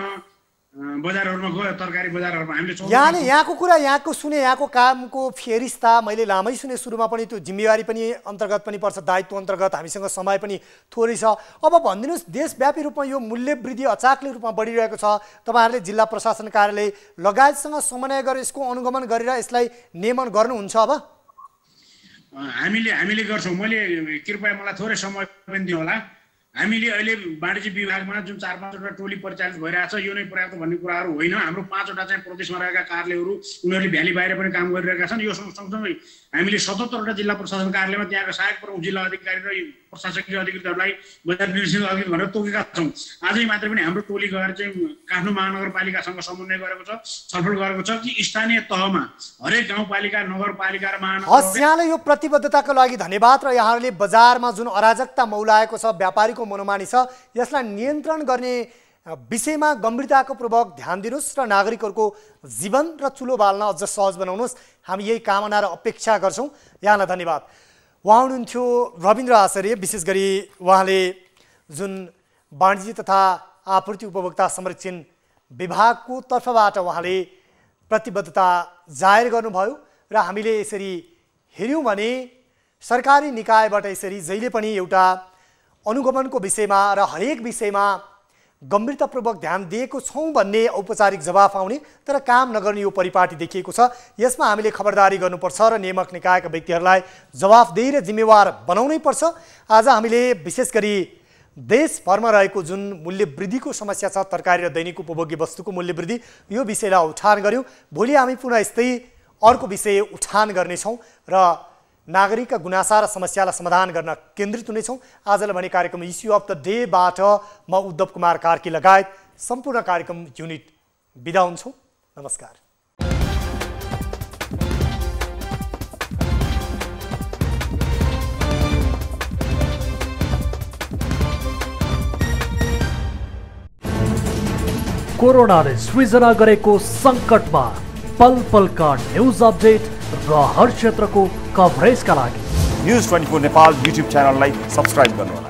बजारहरुमा गयो, तरकारी बजारहरुमा हामीले यहाँको कुरा यहाँको सुने, यहाँको कामको फेरिस्ता मैले लामै सुने। सुरुमा पनि त्यो जिम्मेवारी पनि अन्तर्गत पनि पर्छ, दायित्व अन्तर्गत हामीसँग समय पनि थोरै छ। अब भनिदिनुहोस्, देशव्यापी रूपमा यो मूल्य वृद्धि अचाक्लै रूपमा बढिरहेको छ। तपाईहरुले जिल्ला प्रशासन कार्यालय लगायतसँग समन्वय गरेर यसको अनुगमन गरेर यसलाई नियमन गर्नुहुन्छ? अब हामीले गर्छौं। मैले कृपया मलाई थोरै समय पनि दिनु होला। हामीले अहिले वाणिज्य विभागमा जुन 4-5 वटा टोली परिचालित भइरहेछ, यो नै पर्याप्त भन्ने कुराहरू होइन। हाम्रो 5 वटा चाहिँ प्रदेशमा रहेका कार्यालयहरू उनीहरूले भ्याली बाहिर पनि काम गरिरहेका छन्। यो सँगसँगै हामीले 77 वटा जिल्ला प्रशासन कार्यालयमा त्यहाँका सहायक प्रमुख जिल्ला अधिकारी र प्रशासकीय अधिकृतहरूलाई बजार निर्देशन अधिकृत भनेर तोकेका छौँ। आजै मात्र पनि हाम्रो टोली गएर चाहिँ काठमाडौँ महानगरपालिकासँग समन्वय गरेको छ, छलफल गरेको छ कि स्थानीय तहमा हरेक गाउँपालिका, नगरपालिका र महानगर। यहाँले यो प्रतिबद्धताको लागि धन्यवाद। र यहाँहरूले बजारमा जुन अराजकता मौलाएको छ, व्यापारीको मनोमानी छ, यसलाई नियन्त्रण गर्ने विषयमा गम्भीरताको पूर्वक ध्यान दिनुहोस् र नागरिकहरूको जीवन र चुलो बाल्न अझ सहज बनाउनुहोस्। हामी यही कामना र अपेक्षा गर्छौँ। यहाँलाई धन्यवाद। उहाँ हुनुहुन्थ्यो रविन्द्र आचार्य। विशेष गरी उहाँले जुन वाणिज्य तथा आपूर्ति उपभोक्ता संरक्षण विभागको तर्फबाट उहाँले प्रतिबद्धता जाहेर गर्नुभयो र हामीले यसरी हेऱ्यौँ भने सरकारी निकायबाट यसरी जहिले पनि एउटा अनुगमनको विषयमा र हरेक विषयमा गम्भीरतापूर्वक ध्यान दिएको छौँ भन्ने औपचारिक जवाफ आउने, तर काम नगर्ने यो परिपाटी देखिएको छ। यसमा हामीले खबरदारी गर्नुपर्छ र नियामक निकायका व्यक्तिहरूलाई जवाफदेही र जिम्मेवार बनाउनै पर्छ। आज हामीले विशेष गरी देशभरमा रहेको जुन मूल्य वृद्धिको समस्या छ, तरकारी र दैनिक उपभोग्य वस्तुको मूल्य वृद्धि, यो विषयलाई उठान गऱ्यौँ। भोलि हामी पुनः यस्तै अर्को विषय उठान गर्नेछौँ र नागरिकका गुनासा र समस्यालाई समाधान गर्न केन्द्रित हुनेछौँ। आजलाई भने कार्यक्रम इस्यु अफ द डेबाट म उद्धव कुमार कार्की लगायत सम्पूर्ण कार्यक्रम युनिट बिदा हुन्छौँ। नमस्कार। कोरोनाले सृजना गरेको सङ्कटमा पल पलका न्युज अपडेट र हर क्षेत्रको कभरेजका लागि न्युज 24 नेपाल युट्युब च्यानललाई सब्स्क्राइब गर्नुहोला।